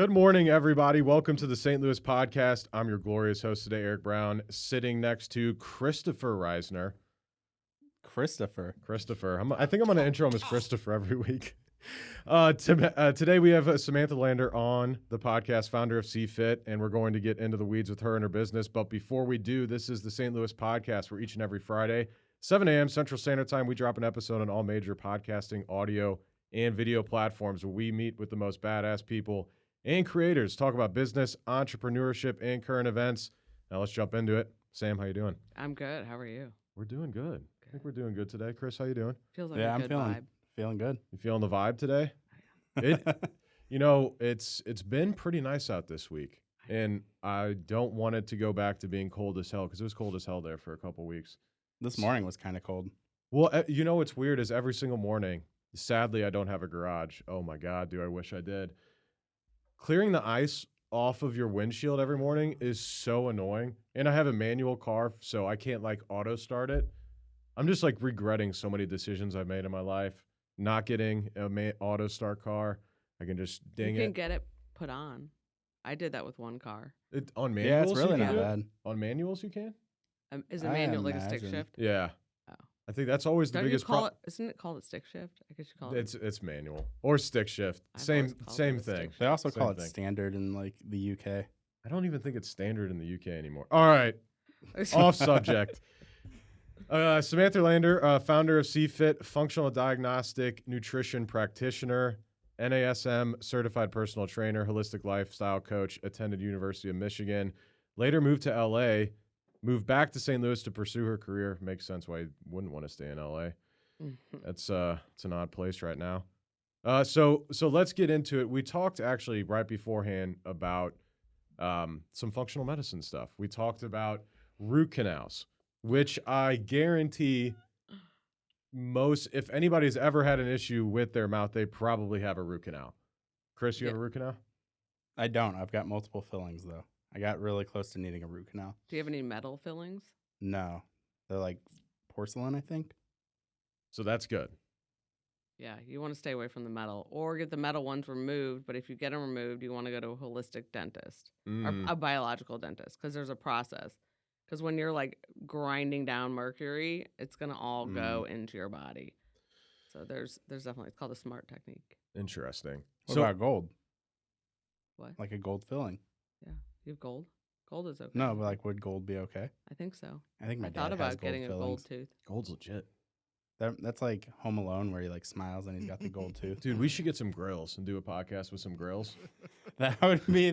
Good morning, everybody. Welcome to the St. Louis podcast. I'm your glorious host today, Eric Brown, sitting next to Christopher Reisner. Christopher. I think I'm going to intro him as Christopher every week. Today we have Samantha Lander on the podcast, founder of CFit, and we're going to get into the weeds with her and her business. But before we do, this is the St. Louis podcast where each and every Friday, 7 a.m. Central Standard Time, we drop an episode on all major podcasting, audio, and video platforms where we meet with the most badass people and creators, talk about business, entrepreneurship, and current events. Now let's jump into it. Sam, how you doing? I'm good. How are you? We're doing good. I think we're doing good today. Chris, how you doing? Feels like a I'm good vibe. feeling good. You feeling the vibe today? It's been pretty nice out this week, and I don't want it to go back to being cold as hell because it was cold as hell there for a couple weeks. This morning was kind of cold. Well, what's weird is every single morning, sadly, I don't have a garage. Oh my God, I wish I did. Clearing the ice off of your windshield every morning is so annoying. And I have a manual car, so I can't auto start it. I'm just regretting so many decisions I've made in my life. Not getting a auto start car. I can just ding it. You can get it put on. I did that with one car. On manuals, Yeah, it's really you can not do it? bad. On manuals, you can? Is it I manual like a stick imagine. shift? Yeah. Oh. I think that's always the Don't you biggest call problem. it? Isn't it called a stick shift? I guess you call it. It's manual or stick shift. I've Same always called it same a stick thing. shift. They also Same call it thing. standard in the UK. I don't even think it's standard in the UK anymore. All right. Off subject. Samantha Lander, founder of CFit, Functional Diagnostic Nutrition Practitioner, NASM certified personal trainer, holistic lifestyle coach, attended University of Michigan, later moved to LA, moved back to St. Louis to pursue her career. Makes sense why you wouldn't want to stay in LA. It's an odd place right now. So let's get into it. We talked actually right beforehand about some functional medicine stuff. We talked about root canals, which I guarantee if anybody's ever had an issue with their mouth, they probably have a root canal. Chris, you have a root canal? I don't. I've got multiple fillings, though. I got really close to needing a root canal. Do you have any metal fillings? No. They're like porcelain, I think. So that's good. Yeah, you want to stay away from the metal or get the metal ones removed. But if you get them removed, you want to go to a holistic dentist or a biological dentist because there's a process. Because when you're grinding down mercury, it's gonna all go into your body. So there's definitely, it's called a SMART technique. Interesting. What about gold? What? Like a gold filling? Yeah, you have gold. Gold is okay. No, but would gold be okay? I think so. I think my I dad thought has about gold getting fillings. a gold tooth. Gold's legit. That's like Home Alone where he smiles and he's got the gold tooth. Dude, we should get some grills and do a podcast with some grills. That would be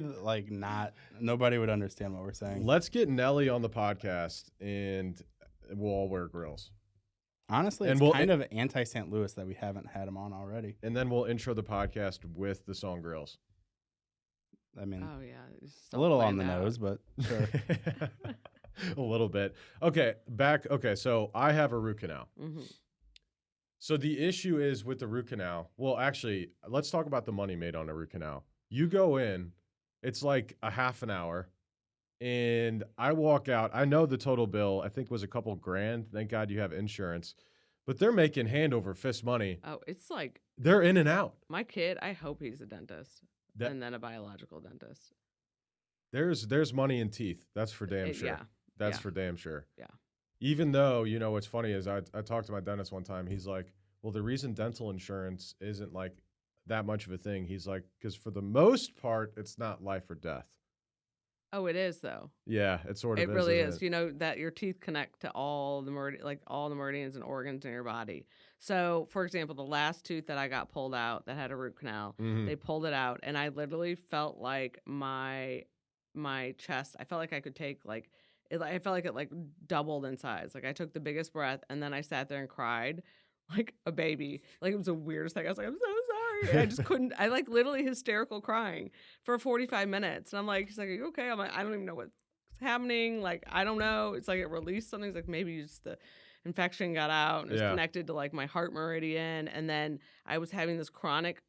nobody would understand what we're saying. Let's get Nelly on the podcast and we'll all wear grills. Honestly, And it's kind of anti-St. Louis that we haven't had him on already. And then we'll intro the podcast with the song Grills. I mean, Oh yeah, it's a so little on the planned out. nose, but sure. A little bit. Okay, so I have a root canal. Mm-hmm. So the issue is with the root canal. Well, actually, let's talk about the money made on a root canal. You go in, it's like a half an hour, and I walk out. I know the total bill, I think, was a couple grand. Thank God you have insurance. But they're making hand over fist money. Oh, it's They're in and out. my kid. I hope he's a dentist and then a biological dentist. There's money in teeth. That's for damn sure. Yeah. That's Yeah. for damn sure. Yeah. Even though, what's funny is I talked to my dentist one time. He's like, well, the reason dental insurance isn't that much of a thing. He's like, because for the most part, it's not life or death. Oh, it is though. Yeah, it sort of It is. really isn't is. it? You know that your teeth connect to all the all the meridians and organs in your body. So, for example, the last tooth that I got pulled out that had a root canal, Mhm. they pulled it out, and I literally felt like my chest. I felt like I could take I felt like it doubled in size. I took the biggest breath, and then I sat there and cried like a baby. It was the weirdest thing. I was like, I'm so sorry. I just couldn't. I literally hysterical crying for 45 minutes, and I'm like, he's like, are you okay? I'm like, I don't even know what's happening. I don't know. It's it released something. It's maybe just the infection got out and it's connected to my heart meridian. And then I was having this chronic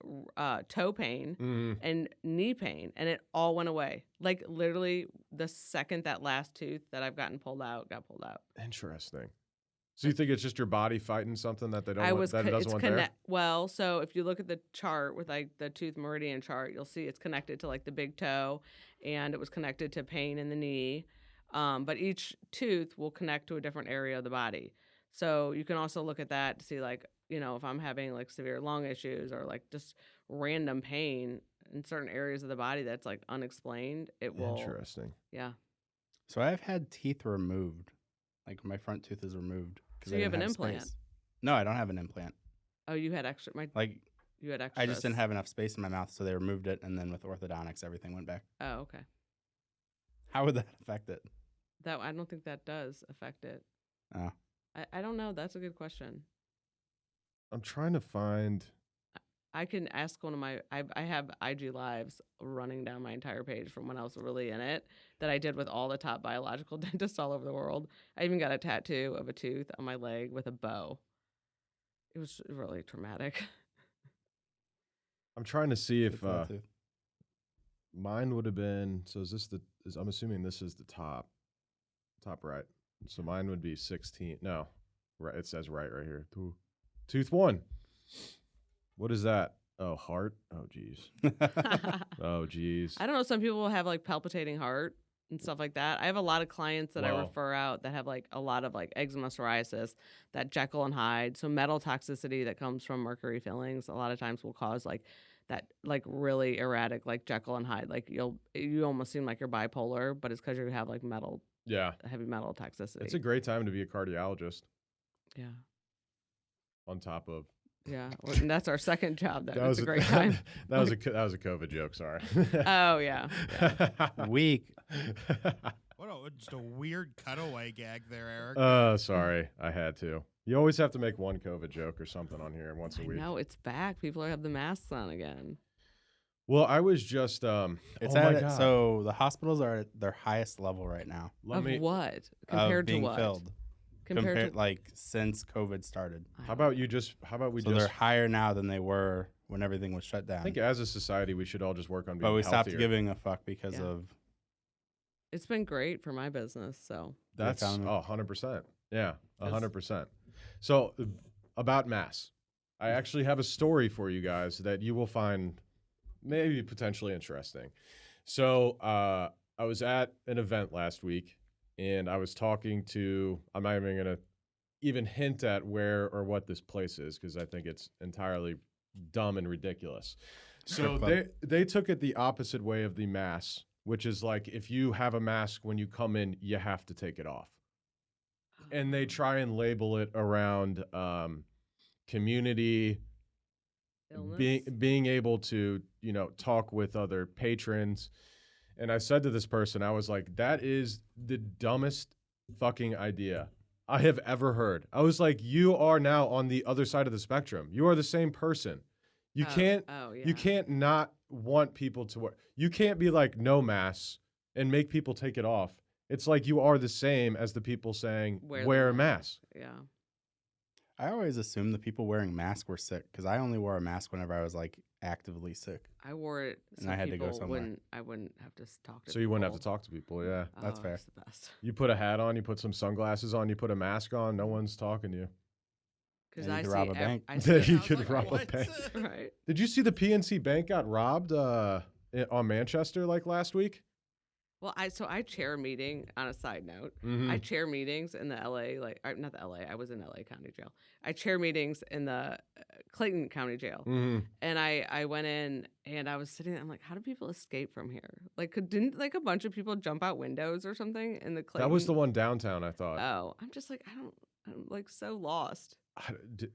toe pain and knee pain, and it all went away. Literally the second that last tooth that I've gotten pulled out got pulled out. Interesting. So you think it's just your body fighting something that they don't I want, was that it doesn't it's want there? well, so if you look at the chart with like the tooth meridian chart, you'll see it's connected to like the big toe, and it was connected to pain in the knee. But each tooth will connect to a different area of the body. So you can also look at that to see like, if I'm having like severe lung issues or like just random pain in certain areas of the body that's like unexplained, it will. Interesting. Yeah. So I've had teeth removed. Like my front tooth is removed. So you have an implant? Space. No, I don't have an implant. Oh, you had extra. You had extra. I just didn't have enough space in my mouth, so they removed it, and then with orthodontics, everything went back. Oh, okay. How would that affect it? I don't think that does affect it. Oh. I don't know. That's a good question. I'm trying to find. I can ask one of my. I have IG lives running down my entire page from when I was really in it that I did with all the top biological dentists all over the world. I even got a tattoo of a tooth on my leg with a bow. It was really traumatic. I'm trying to see if It's that tooth. mine would have been. So is this I'm assuming this is the top right. So mine would be 16. No, right. It says right here. Tooth 1. What is that? Oh, heart. Oh, geez. Oh, geez. I don't know. Some people will have like palpitating heart and stuff like that. I have a lot of clients that I Wow. refer out that have like a lot of like eczema, psoriasis, that Jekyll and Hyde. So metal toxicity that comes from mercury fillings a lot of times will cause like that like really erratic like Jekyll and Hyde. Like you almost seem like you're bipolar, but it's because you have like Yeah. heavy metal toxicity. It's a great time to be a cardiologist yeah. on top of. Yeah. Well, and that's our second job. Then. That It's was a great time. that was a COVID joke. Sorry. Oh, yeah. Weak. Just a weird cutaway gag there, Eric. Sorry. I had to. You always have to make one COVID joke or something on here once a week. No, it's back. People have the masks on again. Well, I was just It's oh my at it. God. So the hospitals are at their highest level right now Of what? Compared of being to what? filled. Compared to like since COVID started. How about we So just they're higher now than they were when everything was shut down. I think as a society we should all just work on being but we stopped healthier. giving a fuck because Yeah. of It's been great for my business. So That's economy. 100%. Yeah, Yes. 100%. So about masks, I actually have a story for you guys that you will find maybe potentially interesting. So I was at an event last week, and I was talking to. I'm not even gonna even hint at where or what this place is because I think it's entirely dumb and ridiculous. So they took it the opposite way of the mask, which is like if you have a mask when you come in, you have to take it off. And they try and label it around community, illness. being able to, talk with other patrons. And I said to this person, I was like, that is the dumbest fucking idea I have ever heard. I was like, you are now on the other side of the spectrum. You are the same person. You can't you can't not want people to wear. You can't be like no masks and make people take it off. It's like you are the same as the people saying wear a mask. Yeah. I always assumed the people wearing masks were sick because I only wore a mask whenever I was like actively sick. I wore it. And I had to go somewhere. I wouldn't have to talk to So you wouldn't have to people. talk to people, yeah. That's fair. It's the best. You put a hat on, you put some sunglasses on, you put a mask on, no one's talking to you. Because And you I could see rob a bank. I You see could like, rob a what? bank. right. Did you see the PNC Bank got robbed on Manchester like last week? Well, I chair a meeting on a side note. Mhm. I chair meetings in the LA, not the LA, I was in LA County Jail. I chair meetings in the Clayton County Jail. Mhm. And I went in and I was sitting there, I'm like, how do people escape from here? Like, didn't like a bunch of people jump out windows or something in the Clayton? That was the one downtown, I thought. Oh, I'm just like, I'm like so lost.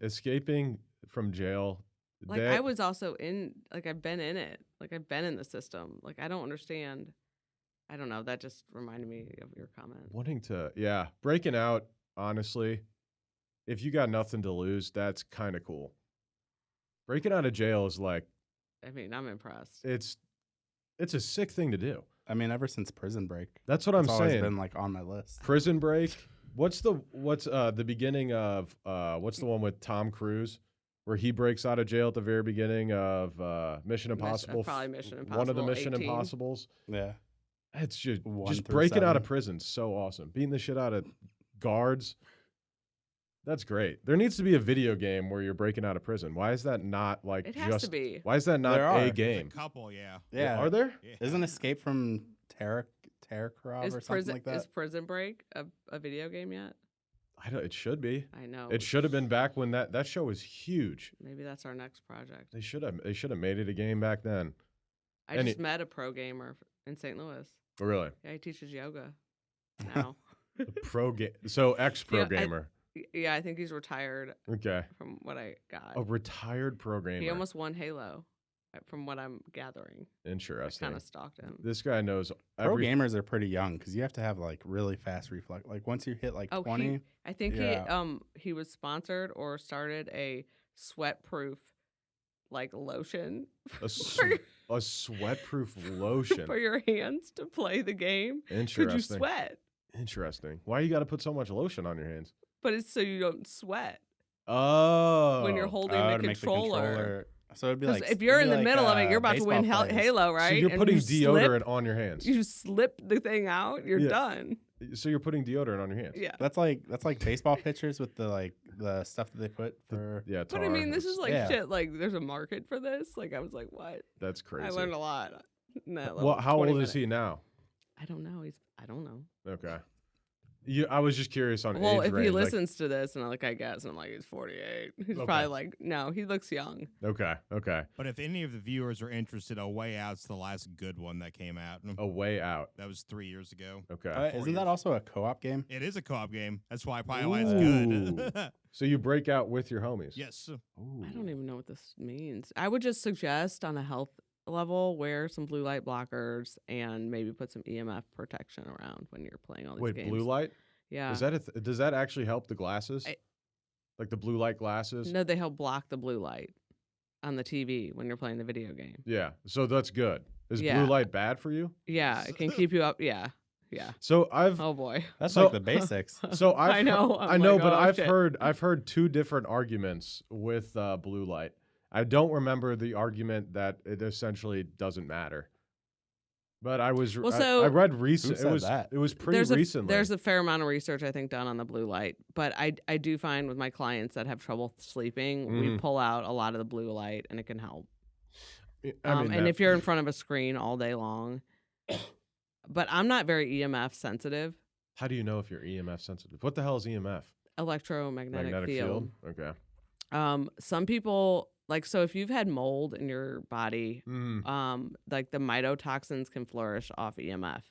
Escaping from jail. Like I was also I've been in it. Like I've been in the system. Like I don't understand. I don't know. That just reminded me of your comment. Breaking out, honestly, if you got nothing to lose, that's kind of cool. Breaking out of jail is like, I mean, I'm impressed. it's a sick thing to do. I mean, ever since Prison Break, That's what it's I'm always saying. been like on my list. Prison Break. What's the beginning of what's the one with Tom Cruise where he breaks out of jail at the very beginning of Mission Impossible? Probably Mission One of the Impossible, Mission 18. Impossibles. Yeah. It's just 1 through breaking out of 7. prison. So awesome. Beating the shit out of guards. That's great. There needs to be a video game where you're breaking out of prison. Why is that not like It has to be. Why is that not There are. a There's a game? A couple, yeah. Yeah. Are there? Yeah. Isn't Escape from Tarkov or something like that? Is Prison Break a video game yet? I don't. It should be. I know. It should have been back when that show was huge. Maybe that's our next project. They should have made it a game back then. I just met a pro gamer in St. Louis. Oh, really? Yeah, he teaches yoga now. A pro game. So ex-pro Yeah, gamer. Yeah, I think he's retired Okay. from what I got. A retired pro gamer. He almost won Halo, from what I'm gathering. I Interesting. kind of stalked him. This guy knows Pro gamers are pretty young because you have to have like really fast reflex. Like once you hit like 20, I think Yeah. he was sponsored or started a sweat-proof like lotion a sweat-proof lotion. for your hands to play the game. Interesting. Could you sweat? Interesting. Why you got to put so much lotion on your hands? But it's so you don't sweat Oh. when you're holding to the make the controller. controller. So it'd be 'Cause like if you're in it'd the be middle like, of it, you're about to win baseball players. Halo, right? So you're And putting you deodorant slip, on your hands. You slip the thing out, you're Yeah. done. So you're putting deodorant on your hands. Yeah. That's like baseball pitchers with the stuff that they put for. Yeah. But I tar. mean, this is like Yeah. shit. Like, there's a market for this. Like, I was like, what? That's crazy. I learned a lot. in that Well, little how 20 old is minutes. he now? I don't know. I don't know. Okay. I was just curious on Well, age if range. he like- listens to this, and I guess, and I'm like, he's 48. He's Okay. probably like, no, he looks young. Okay. But if any of the viewers are interested, A Way Out's the last good one that came out. A Way Out. That was 3 years ago. Okay. 4 Isn't that years. also a co-op game? It is a co-op game. That's why it's good. So you break out with your homies. Yes. I don't even know what this means. I would just suggest on a health level, wear some blue light blockers and maybe put some EMF protection around when you're playing all these Wait, games. blue light? Yeah. Is that does that actually help the glasses? I- Like the blue light glasses? No, they help block the blue light on the TV when you're playing the video game. Yeah. So that's good. Is Yeah. blue light bad for you? Yeah, it can keep you up. Yeah. Yeah. So I've Oh boy. That's So- like the basics. so I've I know. I I'm know, like, but oh, I've heard two different arguments with blue light. I don't remember the argument that it essentially doesn't matter. But I was Well, I so- read Who recent. said that? It was pretty there's recently. there's a fair amount of research I think done on the blue light, but I do find with my clients that have trouble sleeping, we Mhm. pull out a lot of the blue light and it can help. I mean, And that- if you're in front of a screen all day long, but I'm not very EMF sensitive. how do you know if you're EMF sensitive? What the hell is EMF? Electromagnetic Magnetic field. Okay. Some people so if you've had mold in your body, like the mycotoxins can flourish off EMF.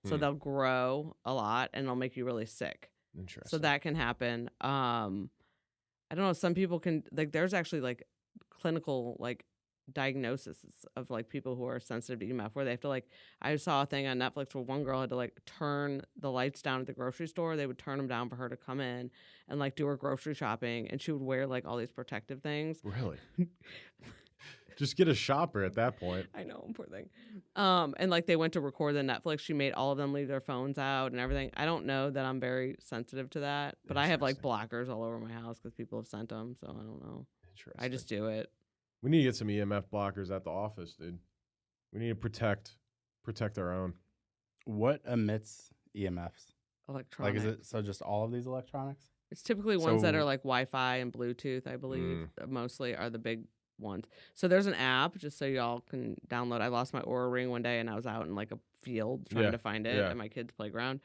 So Hmm. they'll grow a lot and they'll make you really sick. Interesting. So that can happen. I don't know. Some people can there's actually like clinical diagnosis of people who are sensitive to EMF where they have to I saw a thing on Netflix where one girl had to turn the lights down at the grocery store. They would turn them down for her to come in and do her grocery shopping, and she would wear all these protective things. Really? Just get a shopper at that point. I know, poor thing. And they went to record the Netflix. She made all of them leave their phones out and everything. I don't know that I'm very sensitive to that, but I have Interesting. blockers all over my house because people have sent them. So I don't know. Interesting. I just do it. We need to get some EMF blockers at the office, dude. We need to protect our own. What emits EMFs? Electronic. Like, is it so just all of these electronics? It's typically ones that So- are Wi-Fi and Bluetooth, I believe, mostly are the big ones. So there's an app just so y'all can download. I lost my Oura Ring one day and I was out in a field trying Yeah, to find it yeah. at my kid's playground.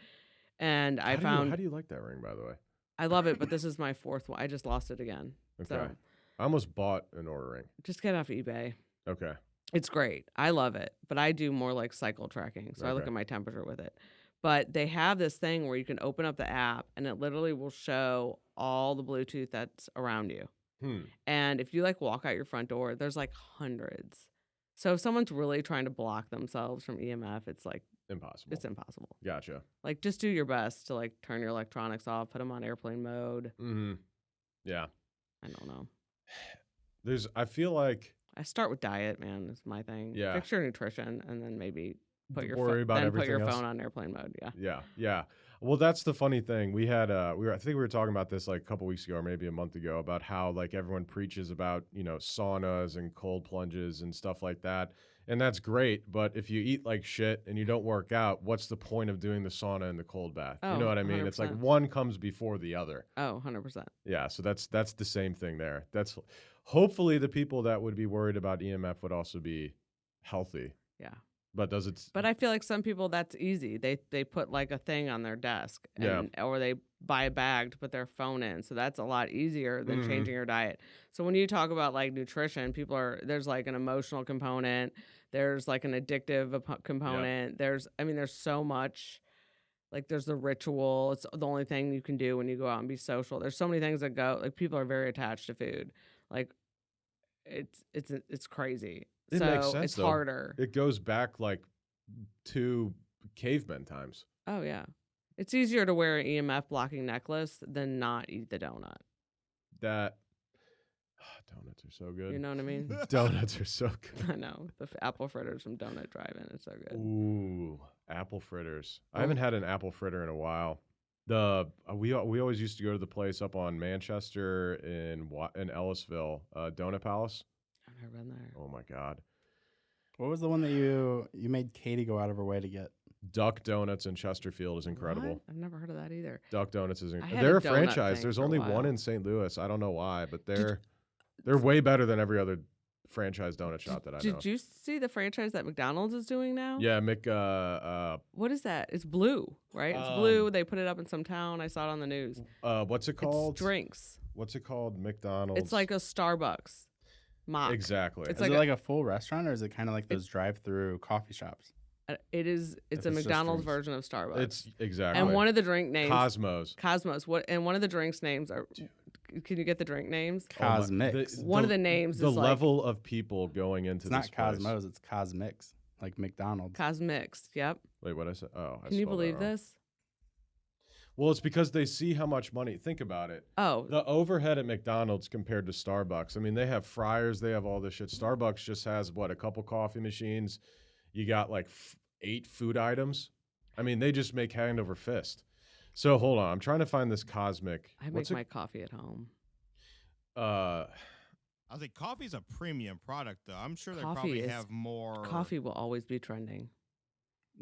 And I How found do you like that ring, by the way? I love it, but this is my fourth one. I just lost it again. Okay. So I almost bought an Oura ring. just get it off eBay. Okay. It's great. I love it. But I do more cycle tracking. So I look Okay. at my temperature with it. But they have this thing where you can open up the app and it literally will show all the Bluetooth that's around you. And if you walk out your front door, there's hundreds. So if someone's really trying to block themselves from EMF, it's Impossible. it's impossible. Gotcha. Just do your best to turn your electronics off, put them on airplane mode. Mm-hmm. Yeah. I don't know. I feel like I start with diet, man. Is my thing. Yeah. Fix your nutrition, and then maybe put your worry about then everything put your else. phone on airplane mode. Yeah. Yeah. Yeah. Well, that's the funny thing. We had I think we were talking about this like a couple weeks ago or maybe a month ago about how like everyone preaches about, saunas and cold plunges and stuff like that. And that's great, but if you eat like shit and you don't work out, what's the point of doing the sauna and the cold bath? You know Oh, what I mean? It's like 100%. one comes before the other. Oh, 100%. Yeah, so that's the same thing there. That's hopefully the people that would be worried about EMF would also be healthy. Yeah. But does it But I feel like some people, that's easy. They put like a thing on their desk, or they buy a bag to put their phone in. So that's a lot easier than Mhm. changing your diet. So when you talk about like nutrition, there's like an emotional component, there's like an addictive component. There's so much. Like there's the ritual. It's the only thing you can do when you go out and be social. There's so many things that go. Like people are very attached to food. Like it's crazy. It so makes sense, it's though. harder. It goes back like to caveman times. Oh yeah. It's easier to wear an EMF blocking necklace than not eat the donut. That donuts are so good. You know what I mean? Donuts are so good. I know. The apple fritters from Donut Drive-In. It's so good. Ooh, apple fritters. I Oh. haven't had an apple fritter in a while. We always used to go to the place up on Manchester in Ellisville, Donut Palace. I've never been there. Oh my God, What was the one that you made Katie go out of her way to get? Duck Donuts in Chesterfield is incredible. What? I've never heard of that either. Duck Donuts is had they're a a donut franchise. thing There's for a only one while. in St. Louis. I don't know why, but they're way better than every other franchise donut shop that I know. Did you see the franchise that McDonald's is doing now? Yeah, What is that? It's blue, right? It's blue. They put it up in some town. I saw it on the news. what's it called? It's drinks. What's it called? McDonald's. It's like a Starbucks mock. Exactly. It's Is it like a full restaurant, or is it kind of like those drive-through coffee shops? It is. It's a it's just McDonald's drinks. version of Starbucks. It's exactly. and one of the drink names. Cosmos. Cosmos. And one of the drinks names are. Can you get the drink names? Cosmix. One of the names The is like- level of people going into It's this not place. Cosmos, it's Cosmix, like McDonald's. Cosmix. Yep. Wait, what I said? Oh, I Can you spelled that believe wrong. this? Well, it's because they see how much money. Think about it. Oh, The overhead at McDonald's compared to Starbucks. I mean, they have fryers, they have all this shit. Starbucks just has a couple coffee machines. You got like 8 food items. I mean, they just make hand over fist. So hold on, I'm trying to find this cosmic. I make what's it? my coffee at home. I think coffee's a premium product, though. I'm sure they Coffee probably is- have more. Coffee will always be trending.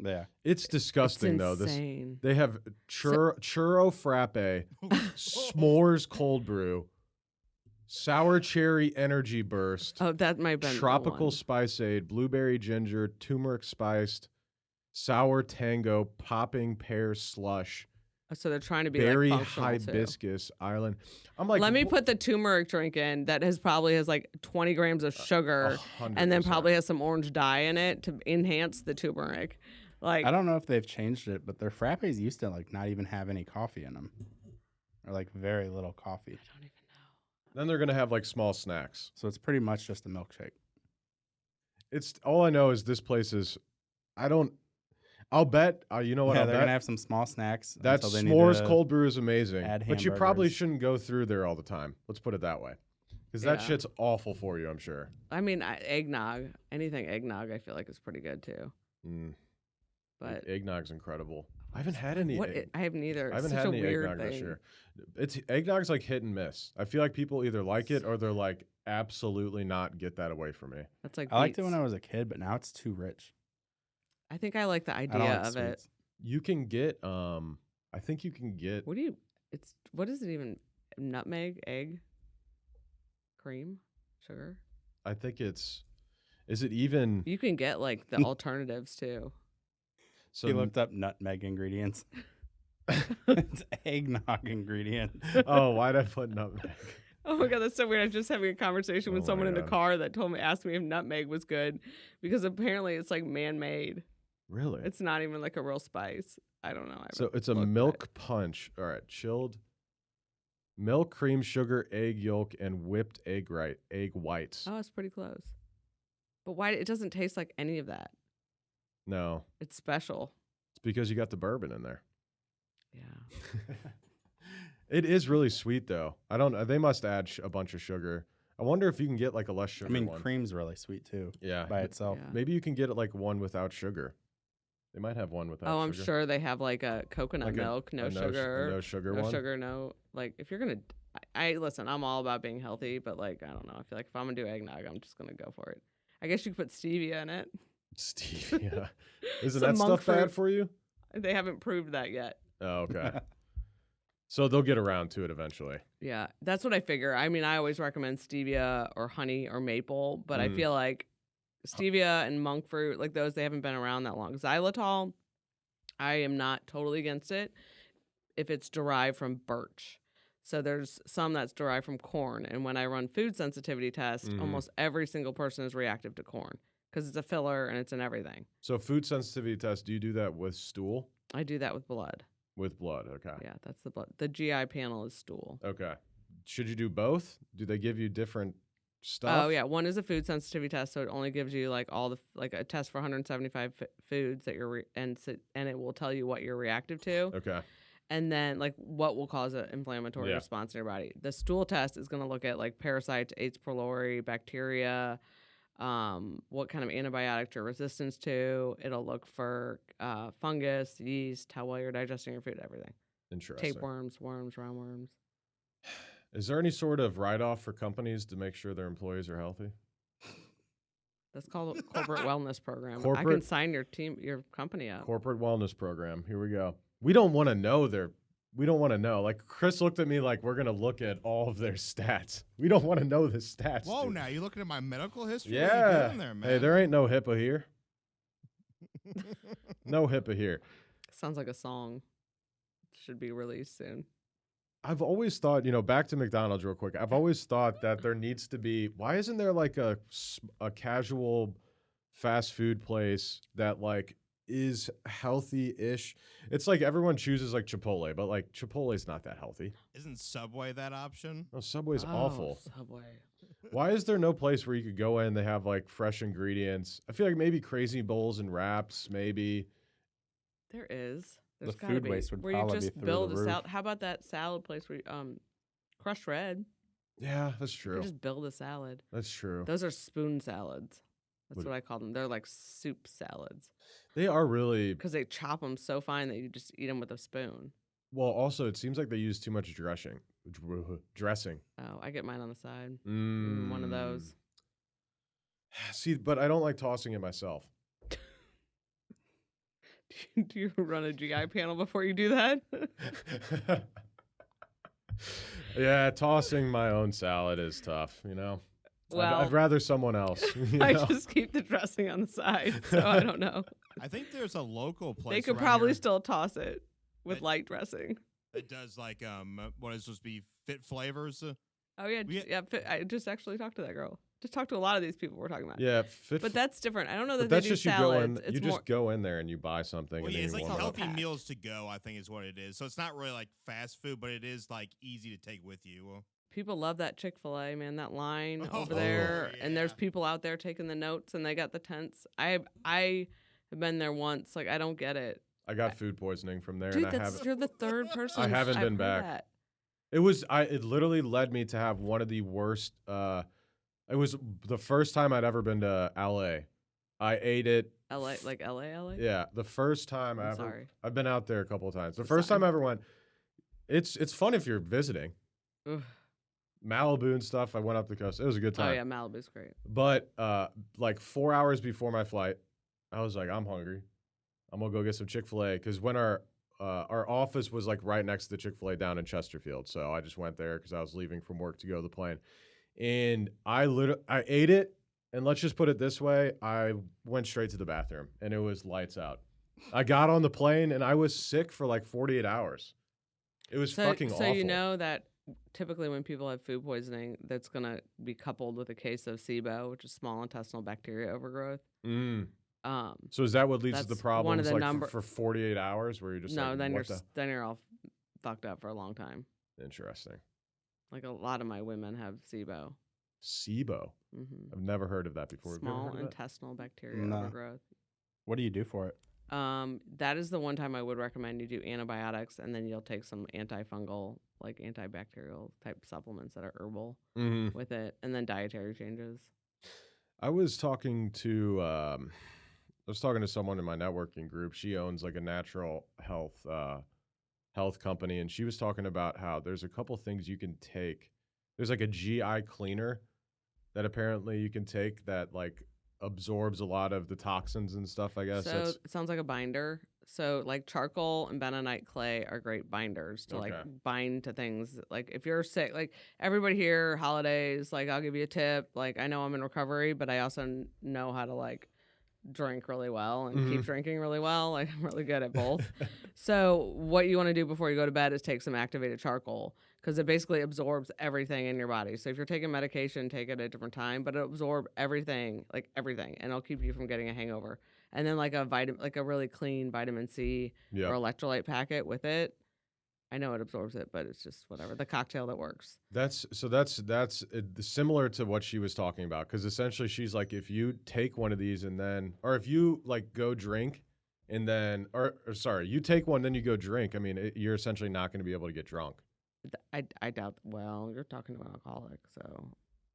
Yeah. It's disgusting It's though. insane. They have churro frappe, s'mores cold brew, sour cherry energy burst, Oh, that might have been the tropical one. spiceade, blueberry ginger, turmeric spiced, sour tango, popping pear slush, So they're trying to be berry like functional too. hibiscus island. I'm like, Let me put the turmeric drink in that probably has like 20 grams of sugar, and then 100%. probably has some orange dye in it to enhance the turmeric. Like I don't know if they've changed it, but their frappes used to like not even have any coffee in them, or like very little coffee. I don't even know. Then they're gonna have like small snacks. So it's pretty much just a milkshake. It's all I know is this place is. I'll bet. You know what? Yeah, I'll they're bet gonna have some small snacks. that until they need s'mores to- cold brew is amazing, add but you probably hamburgers. shouldn't go through there all the time. Let's put it that way, because that Yeah. shit's awful for you. I'm sure. I mean, eggnog, anything eggnog, I feel like is pretty good too. Mm. But Eggnog's incredible. I haven't had any. I haven't either. I haven't It's had such any a weird eggnog thing. this year. Eggnog's like hit and miss. I feel like people either like it or they're like absolutely not get that away from me. That's like I liked it beets. when I was a kid, but now it's too rich. I think I like the I idea don't like of it. sweets. You can get I think you can get What is it even? Nutmeg, egg, cream, sugar. I think is it even You can get like the alternatives too. so He looked up nutmeg ingredients. It's eggnog ingredients. oh, why'd I put nutmeg? Oh my god, that's so weird. I was just having a conversation with Oh my someone in the God. car that asked me if nutmeg was good, because apparently it's like man-made. Really? It's not even like a real spice. I don't know. I So haven't it's a looked at milk it. punch. All right, chilled milk, cream, sugar, egg yolk, and whipped egg whites. Oh, it's pretty close. But why? It doesn't taste like any of that. No, It's special. it's because you got the bourbon in there. Yeah. It is really sweet though. I don't. They must add a bunch of sugar. I wonder if you can get like a less sugar I mean, one. cream's really sweet too Yeah. by itself. Yeah. Maybe you can get it like one without sugar. They might have one without Oh, I'm sugar. sure they have like a coconut Like milk, no a sugar, no sugar no one. sugar, no. Like if you're gonna, I listen. I'm all about being healthy, but like I don't know. I feel like if I'm gonna do eggnog, I'm just gonna go for it. I guess you could put stevia in it. Stevia. Isn't Some that monk stuff bad fruit. for you? They haven't proved that yet. Oh, okay. So they'll get around to it eventually. Yeah, that's what I figure. I mean, I always recommend stevia or honey or maple, but I Mm. feel like stevia and monk fruit, like those, they haven't been around that long. Xylitol, I am not totally against it if it's derived from birch. So there's some that's derived from corn, and when I run food sensitivity tests, Mhm. almost every single person is reactive to corn because it's a filler and it's in everything. So food sensitivity test, do you do that with stool? I do that with blood. With blood, okay. Yeah, that's the blood. The GI panel is stool. Okay. Should you do both? Do they give you different stuff? Oh yeah, one is a food sensitivity test, so it only gives you like all the like a test for 175 foods that you're and it will tell you what you're reactive to, Okay. and then like what will cause an inflammatory Yeah. response in your body. The stool test is going to look at like parasites, H. pylori, bacteria, what kind of antibiotic you're resistant to. It'll look for fungus, yeast, how well you're digesting your food, everything. Interesting. Tapeworms, worms, roundworms. Is there any sort of write-off for companies to make sure their employees are healthy? That's called a corporate wellness program. I can Corporate- sign your company up. Corporate wellness program. Here we go. We don't want to know we don't want to know. Like Chris looked at me like we're gonna look at all of their stats. We don't want to know the stats. Whoa, dude. now you looking at my medical history? What are you Yeah. doing there, man? Hey, there ain't no HIPAA here. No HIPAA here. Sounds like a song. Should be released soon. I've always thought, back to McDonald's real quick. I've always thought that there needs to be. Why isn't there like a casual fast food place that like is healthy-ish? It's like everyone chooses like Chipotle, but like Chipotle's not that healthy. Isn't Subway that option? No, Subway's Oh, awful. Subway. Why is there no place where you could go in? They have like fresh ingredients. I feel like maybe Crazy Bowls and wraps, maybe. There is. There's The gotta food be. waste would where you probably be just through build the a roof. salad. How about that salad place where you, Crushed Red? Yeah, that's You true. can just build a salad. That's true. Those are spoon salads. That's What- what I call them. They're like soup salads They are really because they chop them so fine that you just eat them with a spoon. well. Also, it seems like they use too much dressing. Oh, I get mine on the side. Mm. One of those. See, but I don't like tossing it myself. Do you run a GI panel before you do that? Yeah, tossing my own salad is tough. Well, I'd rather someone else. I just keep the dressing on the side, so I don't know. I think there's a local place. They could around probably here still toss it with That- light dressing. that does like what is supposed to be fit flavors. Oh yeah, We- I just actually talked to that girl. Just talked to a lot of these people we're talking about. Yeah, But that's different. I don't know that but they that's do just you go in. salads. It's You more just go in there and you buy something. Well, and yeah, then it's you like warm it up. healthy Packed. meals to go. I think is what it is. So it's not really like fast food, but it is like easy to take with you. people love that Chick-fil-A, man. That line Oh, over there, and there's yeah. people out there taking the notes, and they got the tents. I have been there once. Like I don't get it, I got food poisoning from there, dude. and I That's haven't. you're the third person. haven't I've been heard back. that. It literally led me to have one of the worst. It was the first time I'd ever been to LA. I ate it. LA, like LA. Yeah, the first time I'm I ever. sorry. I've been out there a couple of times. The I'm first sorry. time I ever went. It's fun if you're visiting. Ugh. Malibu and stuff. I went up the coast. It was a good Oh time. yeah, Malibu's great. But like 4 hours before my flight, I was like, I'm hungry. I'm gonna go get some Chick-fil-A because when our office was like right next to the Chick-fil-A down in Chesterfield, so I just went there because I was leaving from work to go to the plane, and I ate it, and let's just put it this way, I went straight to the bathroom, and it was lights out. I got on the plane and I was sick for like 48 hours. It was fucking so awful. you know that typically when people have food poisoning, that's gonna be coupled with a case of SIBO, which is small intestinal bacteria overgrowth. Mm. Um, So is that what leads to the That's one of problems the like for 48 hours where you're just no, like, then what then you're all fucked up for a long time. Interesting. Like a lot of my women have SIBO. SIBO. hmm I've never heard of that before. Have you ever Small heard of that? intestinal bacteria No. overgrowth. What do you do for it? That is the one time I would recommend you do antibiotics, and then you'll take some antifungal, like antibacterial type supplements that are herbal Mhm. with it, and then dietary changes. I was talking to was talking to someone in my networking group. She owns like a natural health company, and she was talking about how there's a couple things you can take. There's like a GI cleaner that apparently you can take that like absorbs a lot of the toxins and stuff. I guess So it sounds like a binder. So like charcoal and bentonite clay are great binders to like Okay. bind to things. Like if you're sick, like everybody here, holidays, like I'll give you a tip. Like I know I'm in recovery, but I also know how to like drink really well and keep drinking really well. Like I'm really good at both. So what you want to do before you go to bed is take some activated charcoal because it basically absorbs everything in your body. So if you're taking medication, take it at a different time, but it'll absorb everything, like everything, and it'll keep you from getting a hangover. And then like a really clean vitamin C Yeah. or electrolyte packet with it. I know it absorbs it, but it's just whatever. The cocktail that works. That's similar to what she was talking about, because essentially she's like, if you take one of these and then, or if you like go drink and then, or sorry, you take one then you go drink. I mean, you're essentially not going to be able to get drunk. I doubt. Well, you're talking to an alcoholic, so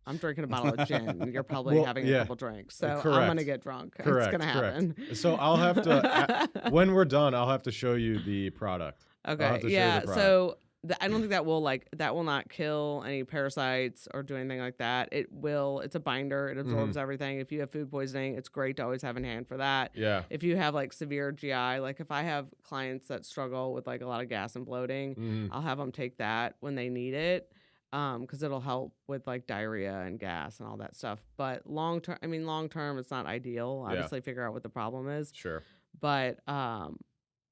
I'm drinking a bottle of gin. You're probably Well, having yeah. a couple drinks, so I'm Correct. gonna get drunk. Correct. It's gonna happen. So I'll have to when we're done, I'll have to show you the product. I'll have Okay. to show you Yeah. the product. So I don't think that will not kill any parasites or do anything like that. It will. It's a binder. It absorbs everything. If you have food poisoning, it's great to always have in hand for that. Yeah. If you have like severe GI, like if I have clients that struggle with like a lot of gas and bloating, I'll have them take that when they need it. Because it'll help with like diarrhea and gas and all that stuff. But long term, it's not ideal. Yeah. Obviously, figure out what the problem is. Sure. But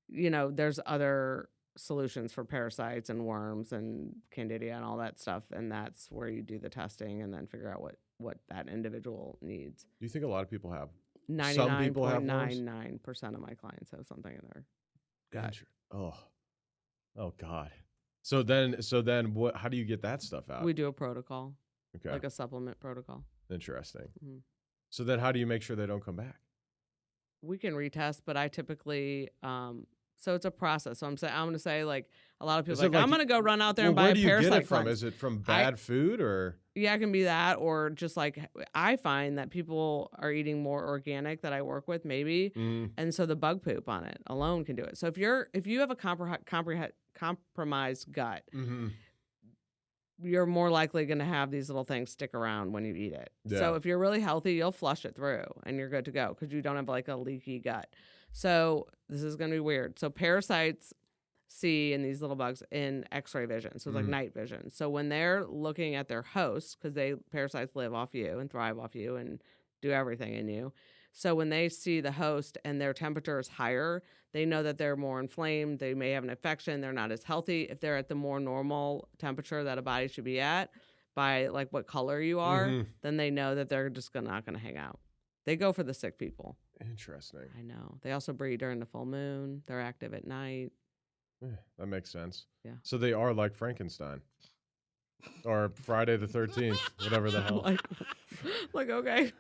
there's other solutions for parasites and worms and candida and all that stuff, and that's where you do the testing and then figure out what that individual needs. Do you think a lot of people have? Some people have worms? 99.99% of my clients have something in their gut. Oh God. So then what? How do you get that stuff out? We do a protocol, Okay. like a supplement protocol. Interesting. Mhm. So then how do you make sure they don't come back? We can retest, but I typically so it's a process. So I'm going to say like a lot of people Is are it like I'm like going to go run out there Well, and buy where a do you parasite get it from? cleanse. Is it from bad food or? Yeah, it can be that, or just like I find that people are eating more organic that I work with, maybe, and so the bug poop on it alone can do it. So if you have a compromised gut, you're more likely going to have these little things stick around when you eat it. Yeah. So if you're really healthy, you'll flush it through and you're good to go because you don't have like a leaky gut. So this is going to be weird. So parasites see in these little bugs in X-ray vision. So it's like night vision. So when they're looking at their hosts, because parasites live off you and thrive off you and do everything in you. So when they see the host and their temperature is higher, they know that they're more inflamed. They may have an infection. They're not as healthy. If they're at the more normal temperature that a body should be at by like what color you are, then they know that they're just not going to hang out. They go for the sick people. Interesting. I know. They also breed during the full moon. They're active at night. Yeah, that makes sense. Yeah. So they are like Frankenstein. Or Friday the 13th, whatever the hell. like okay.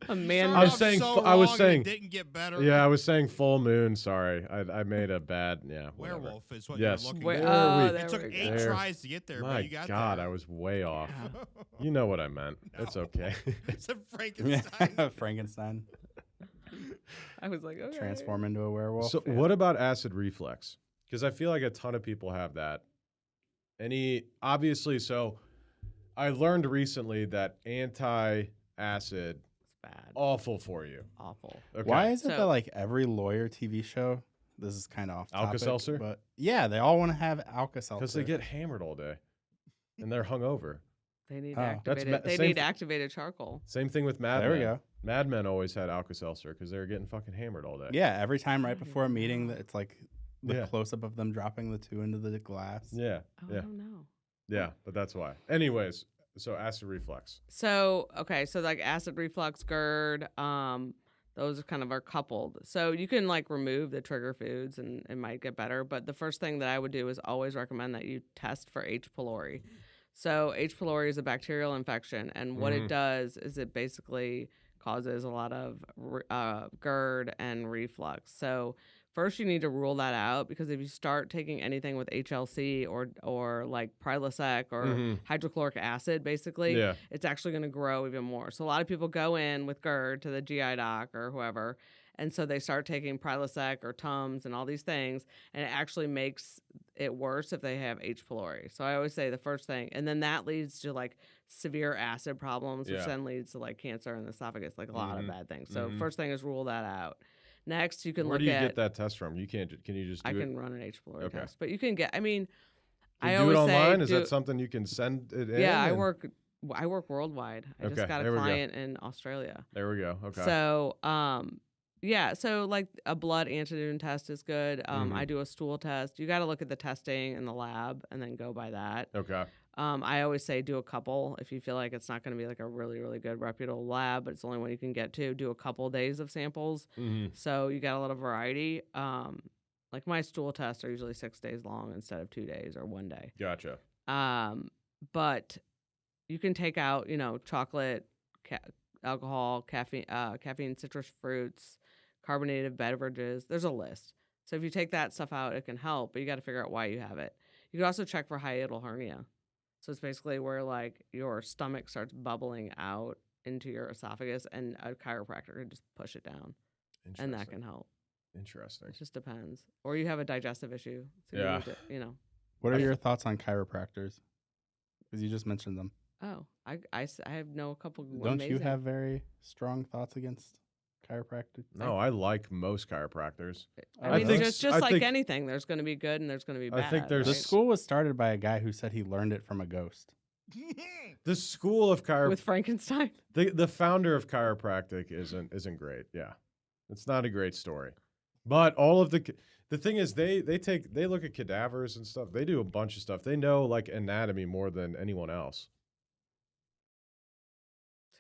A man. Started I was off saying so fu- I was wrong and saying- it didn't get better. Yeah, I was saying full moon. Sorry. I made a bad, whatever. Werewolf is what Yes. you're looking Wait, for. There we- there It took we 8 go. There. tries to get there, My but you got God, there. I was way off. Yeah. You know what I meant. It's No. okay. It's a Frankenstein. Frankenstein. I was like, okay. Transform into a werewolf. So what about acid reflux? Because I feel like a ton of people have that. Obviously, so I learned recently that anti-acid, It's bad. awful for you. Awful. Okay. Why is it So- that like every lawyer TV show, this is kind of off topic, Alka-Seltzer? but yeah, they all want to have Alka-Seltzer. Because they get hammered all day, and they're hungover. They need Oh. activated. They same need th- activated charcoal. Same thing with Mad There we Men. go. Mad Men always had Alka-Seltzer because they were getting fucking hammered all day. Yeah, every time right I didn't before a know. meeting, that it's like the Yeah. close up of them dropping the 2 into the glass. Yeah. Oh, Yeah. I don't know. Yeah. But that's why. Anyways, so acid reflux. So okay, so like acid reflux, GERD, those kind of are coupled. So you can like remove the trigger foods and it might get better. But the first thing that I would do is always recommend that you test for H. pylori. So H. pylori is a bacterial infection, and what it does is it basically causes a lot of GERD and reflux. So first you need to rule that out, because if you start taking anything with HLC or like Prilosec or hydrochloric acid, basically, Yeah. it's actually going to grow even more. So a lot of people go in with GERD to the GI doc or whoever, and so they start taking Prilosec or Tums and all these things, and it actually makes it worse if they have H. pylori. So I always say the first thing, and then that leads to like severe acid problems, which Yeah. then leads to like cancer in the esophagus, like a lot of bad things. So Mhm. first thing is rule that out. Next, you can Where look do you at. get that test from? You can't. Can you just do I it? can run an H. pylori Okay. test, but you can get. I mean, Can I you do always it online? say, Is that something you can send it in? yeah, I and- work worldwide. I Okay, just got a there we go. client in Australia. There we go. Okay. So, yeah, so like a blood antigen test is good. I do a stool test. You got to look at the testing in the lab and then go by that. Okay. I always say do a couple if you feel like it's not going to be like a really, really good reputable lab, but it's the only one you can get to. Do a couple days of samples, so you got a little variety. Like my stool tests are usually 6 days long instead of 2 days or 1 day. Gotcha. But you can take out, chocolate, alcohol, caffeine, citrus fruits, carbonated beverages. There's a list. So if you take that stuff out, it can help, but you got to figure out why you have it. You can also check for hiatal hernia. So it's basically where like your stomach starts bubbling out into your esophagus, and a chiropractor can just push it down, and that can help. Interesting. It just depends. Or you have a digestive issue. So Yeah. you need to, What are your thoughts on chiropractors? Because you just mentioned them. Oh, I know a couple. Don't you have very strong thoughts against chiropractic? No, I like most chiropractors. I mean, think- just I like think- anything, there's going to be good and there's going to be bad. I think there's- The right? school was started by a guy who said he learned it from a ghost. The school of with Frankenstein. the founder of chiropractic isn't great. Yeah, it's not a great story. But all of the thing is they look at cadavers and stuff. They do a bunch of stuff. They know like anatomy more than anyone else.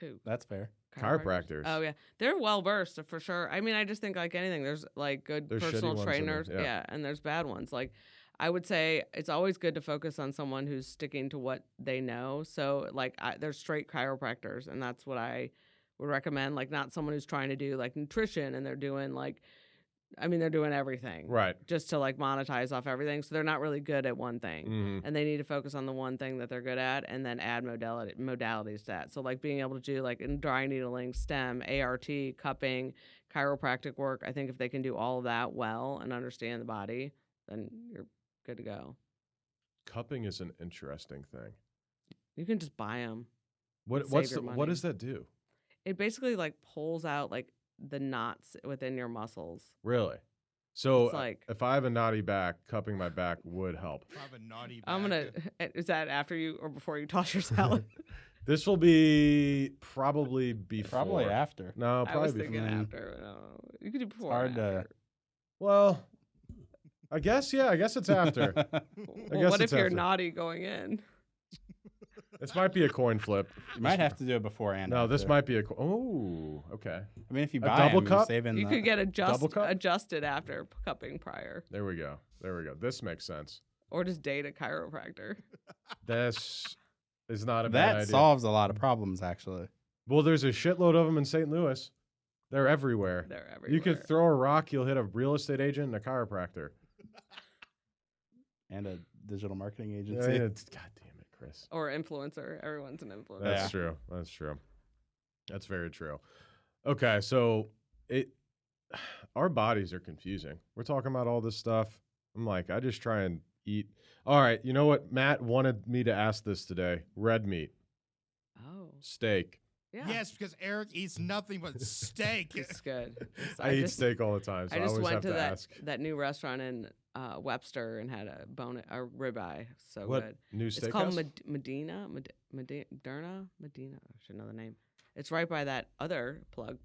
Who? That's fair. Chiropractors. Oh yeah, they're well versed for sure. I mean, I just think like anything, there's like good There's shitty personal ones and trainers, there's- yeah. and there's bad ones. Like I would say it's always good to focus on someone who's sticking to what they know. So like there's straight chiropractors, and that's what I would recommend. Like not someone who's trying to do like nutrition and they're doing like, I mean, they're doing everything Right. just to like monetize off everything. So they're not really good at one thing. Mhm. And they need to focus on the one thing that they're good at and then add modalities to that. So like being able to do like in dry needling, stem, ART, cupping, chiropractic work. I think if they can do all of that well and understand the body, then you're good to go. Cupping is an interesting thing. You can just buy them. What money. does that do? It basically like pulls out like the knots within your muscles. Really? So It's like- if I have a naughty back, cupping my back would help. I have a naughty I'm gonna. back. Is that after you or before you toss your salad? This will be probably before. Probably after. No, I was probably thinking before. after. No, you could do before. hard or to- after. Well, I guess it's after. Well, guess what if it's you're after. naughty going in? This might be a coin flip. You might have to do it before and No, this after. might be oh, okay. I mean, if you a buy double them, cup? you're saving You the- could get Double cup? adjusted after cupping prior, There we go. This makes sense. or just date a chiropractor. This is not a bad that idea. solves a lot of problems, actually. Well, there's a shitload of them in St. Louis. They're everywhere. They're everywhere. You could throw a rock, you'll hit a real estate agent and a chiropractor. And a digital marketing Yeah, agency. God damn it, Chris. or influencer. Everyone's an influencer. That's Yeah. true. That's true. That's very true. Okay, so our bodies are confusing. We're talking about all this stuff. I'm like, I just try and eat. All right, you know what? Matt wanted me to ask this today. Red meat, Oh, steak. yeah. Yes, because Eric eats nothing but steak. It's good. I eat steak all the time, so I, I just always went have to to that ask. that new restaurant in Webster and had a ribeye. So What good. new It's steakhouse? called Medina. I should know the name. It's right by that other plug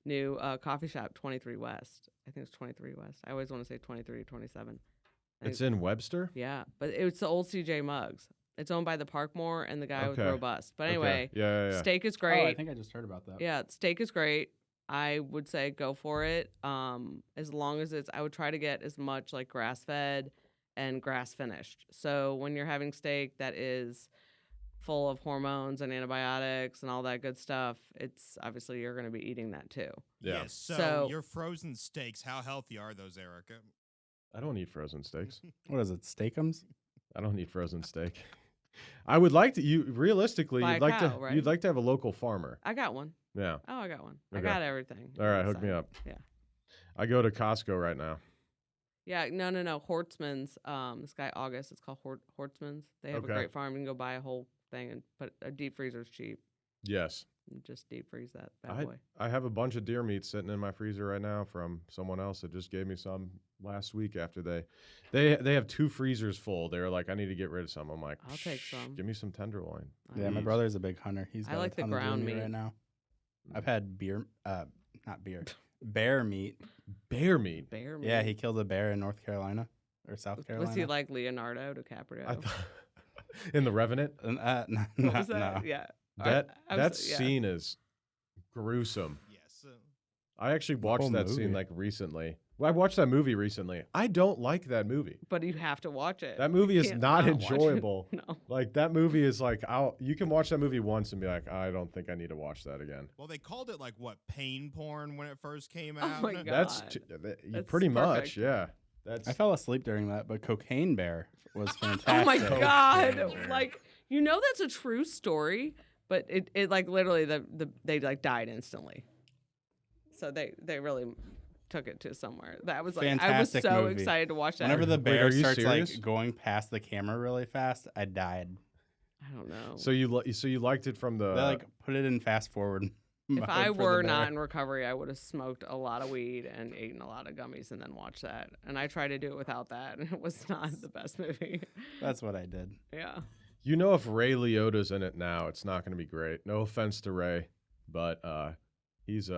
new coffee shop, 23 West. I think it's 23 West. I always want to say 23 or 27. I It's think- in Webster? yeah, but it's the old CJ Muggs. It's owned by the Parkmore and the guy with Okay. Robust. But Okay. anyway, Yeah. steak is Oh, great. I think I just heard about that. Yeah, steak is great. I would say go for it. As long as I would try to get as much like grass fed and grass finished. So when you're having steak that is full of hormones and antibiotics and all that good stuff, it's obviously you're going to be eating that too. Yeah. Yes, so So- your frozen steaks, how healthy are those, Erica? I don't eat frozen steaks. What is it? Steakums? I don't eat frozen steak. I would like to. You realistically, Buy you'd a like cow, to. right? You'd like to have a local farmer. I got one. Yeah. Oh, I got one. I Okay. got everything. All right, hook me inside. up. Yeah. I go to Costco right now. Yeah, no. Hortzman's. This guy August. It's called Hortzman's. They have Okay. a great farm. You can go buy a whole thing and put a deep freezer's cheap. Yes. And just deep freeze that bad boy. I have a bunch of deer meat sitting in my freezer right now from someone else that just gave me some last week after they have 2 freezers full. They were like, I need to get rid of some. I'm like, I'll take some. Give me some tenderloin. Yeah, my Jeez. brother's a big hunter. He's I got like a the ton of deer ground meat meat. right now. I've had bear meat. Bear meat. Bear meat. Yeah, he killed a bear in North Carolina or South Carolina. Was he like Leonardo DiCaprio? I thought in the Revenant. No, What was that? no. Yeah. That I'm that so- yeah. scene is gruesome. Yes. I actually watched whole that scene movie. like recently. Well, I watched that movie recently. I don't like that movie. But you have to watch it. That movie You is can't not watch it. enjoyable. No. Like that movie is like you can watch that movie once and be like, I don't think I need to watch that again. Well, they called it like what, pain porn when it first came Oh out. my God. That's That's pretty much, perfect. yeah. That's I fell asleep during that, but Cocaine Bear was fantastic. Oh my Fantastic. God. Bear. Like, you know that's a true story, but it like literally they like died instantly. So they really took it to somewhere. That was like I was Fantastic so movie. excited to watch that. Whenever the Wait, bear are you starts serious? like going past the camera really fast, I died. I don't know. so you liked it from the They like put it in fast forward. if mode I for the were bear. not in recovery, I would have smoked a lot of weed and eaten a lot of gummies and then watched that. And I tried to do it without that, and it was not the best movie. That's what I did. Yeah. You know, if Ray Liotta's in it now, it's not going to be great. No offense to Ray, but he's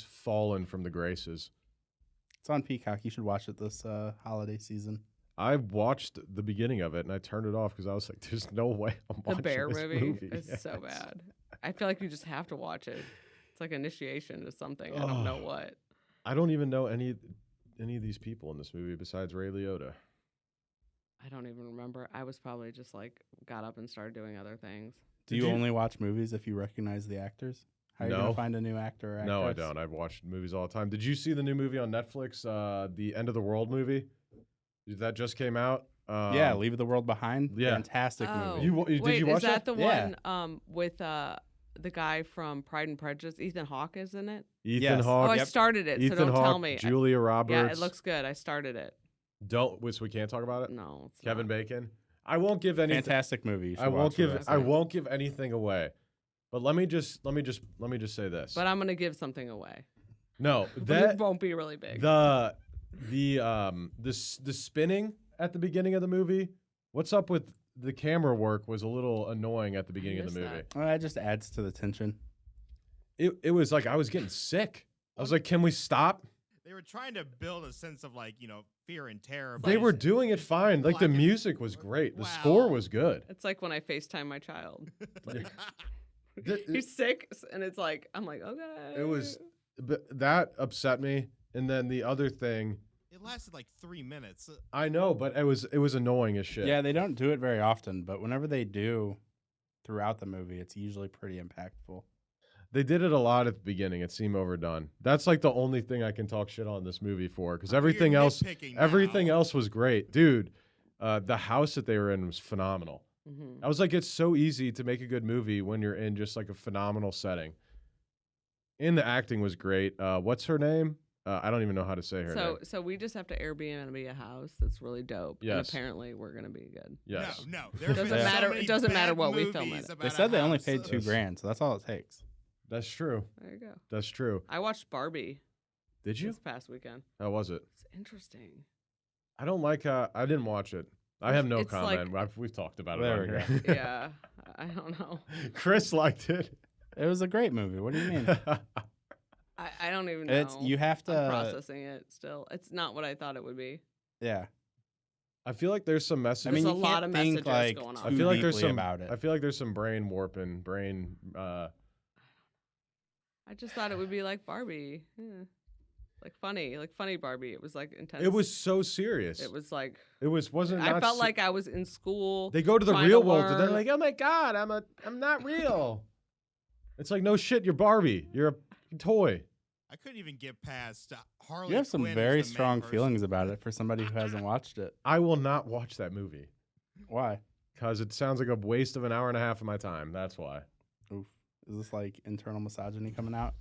fallen from the graces. It's on Peacock. You should watch it this holiday season. I watched the beginning of it and I turned it off because I was like, "There's no way I'm The watching bear this movie is Yes. so bad. I feel like you just have to watch it. It's like initiation to something. I don't know Oh. what. I don't even know any of these people in this movie besides Ray Liotta. I don't even remember. I was probably just like got up and started doing other things. Do Did you you- only watch movies if you recanize the actors? How are you No. gonna find a new actor or actress? No, I don't. I've watched movies all the time. Did you see the new movie on Netflix, the End of the World movie? That just came out. Yeah, Leave the World Behind. yeah. Fantastic Oh. movie. Did Wait, you watch is that the Yeah. one with the guy from Pride and Prejudice? Ethan Hawke is in it. Ethan Yes. Oh, Hawke. I started it, Ethan so don't Hawke, tell me. Julia Roberts. Yeah, it looks good. I started it. So we can't talk about it. No, it's Kevin not. Bacon. I won't give anything. Fantastic movie. You should I won't watch the give. rest I of it. won't give anything away. But let me just say this. But I'm gonna give something away. No, But that it won't be really big. the spinning at the beginning of the movie. What's up with the camera work was a little annoying at the beginning of the missed movie. that. Well, that just adds to the tension. It was like I was getting sick. I was like, can we stop? They were trying to build a sense of like, fear and terror. They but were it's- doing it fine. Like the Black and- music was great. The score Wow. was good. It's like when I FaceTime my child. Like, Th- he's sick, and it's like I'm like, okay. It was, but that upset me. And then the other thing, It lasted like 3 minutes. I know, but it was annoying as shit. Yeah, they don't do it very often, but whenever they do throughout the movie, it's usually pretty impactful. They did it a lot at the beginning. It seemed overdone. That's like the only thing I can talk shit on this movie for, because You're everything else nitpicking now. was great, dude. The house that they were in was phenomenal. Mhm. I was like, it's so easy to make a good movie when you're in just like a phenomenal setting. And the acting was great. What's her name? I don't even know how to say her name. So we just have to Airbnb a house that's really dope. And Yes. apparently we're gonna be good. Yes. No. Doesn't matter- it doesn't matter what we film in it. They said they only paid $2,000, so that's all it takes. That's true. There you go. That's true. I watched Barbie Did you? this past weekend. How was it? It's interesting. I don't like how I didn't watch it. I have no It's like- comment. We've talked about it There on we here. Yeah, I don't know. Chris liked it. It was a great movie. What do you mean? I don't even know. It's you have I'm to. processing it still. It's not what I thought it would be. Yeah, I feel like there's some messages. I mean, There's you a lot can't of think messages like going on. I too feel like there's deeply some about it. I feel like there's some brain warping, I just thought it would be like Barbie. Yeah. like funny Barbie. It was like intense. It was so serious. It was like wasn't. I not felt se- like I was in school. they go to the trying real to world and they're learn. like, oh my god, I'm not real. It's like, no shit, you're Barbie. You're a toy. I couldn't even get past Harley. You have some Quinn as very the main strong person. feelings about it for somebody who hasn't watched it. I will not watch that movie Why? because it sounds like a waste of an hour and a half of my time. That's why. Oof. Is this like internal misogyny coming out?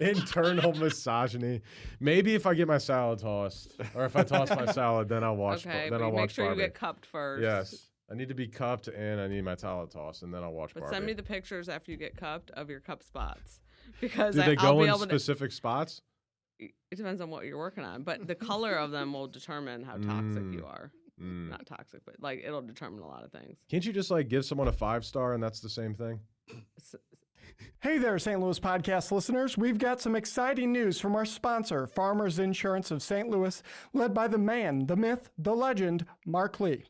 Internal misogyny. Maybe if I get my salad tossed, or if I toss my salad, then I'll watch. Okay, Then but I'll make watch sure Barbie. you get cupped first. Yes, I need to be cupped and I need my salad tossed, and then I'll watch But Barbie. send me the pictures after you get cupped of your cup spots, because Do they I'll go be in able specific spots? to. It depends on what you're working on, but the color of them will determine how toxic you are. Mm. Not toxic, but like it'll determine a lot of things. Can't you just like give someone a 5-star and that's the same thing? Hey there, St. Louis podcast listeners. We've got some exciting news from our sponsor, Farmers Insurance of St. Louis, led by the man, the myth, the legend, Mark Lee.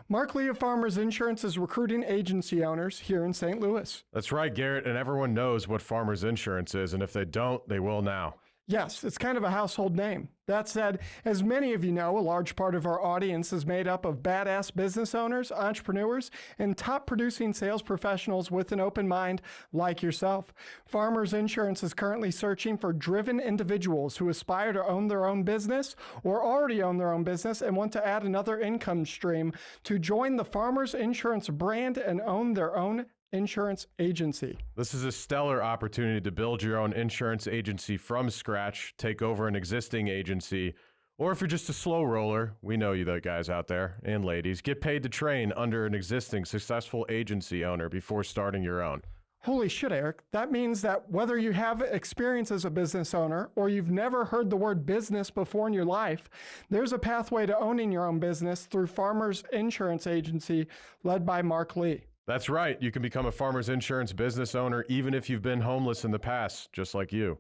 Mark Lee of Farmers Insurance is recruiting agency owners here in St. Louis. That's right, Garrett, and everyone knows what Farmers Insurance is, and if they don't, they will now. Yes, it's kind of a household name. That said, as many of you know, a large part of our audience is made up of badass business owners, entrepreneurs, and top producing sales professionals with an open mind like yourself. Farmers Insurance is currently searching for driven individuals who aspire to own their own business or already own their own business and want to add another income stream to join the Farmers Insurance brand and own their own insurance agency. This is a stellar opportunity to build your own insurance agency from scratch, take over an existing agency, or if you're just a slow roller, we know you the guys out there and ladies, get paid to train under an existing successful agency owner before starting your own. Holy shit, Eric. That means that whether you have experience as a business owner or you've never heard the word business before in your life, there's a pathway to owning your own business through Farmers Insurance Agency led by Mark Lee. That's right. You can become a Farmers Insurance business owner even if you've been homeless in the past, just like you.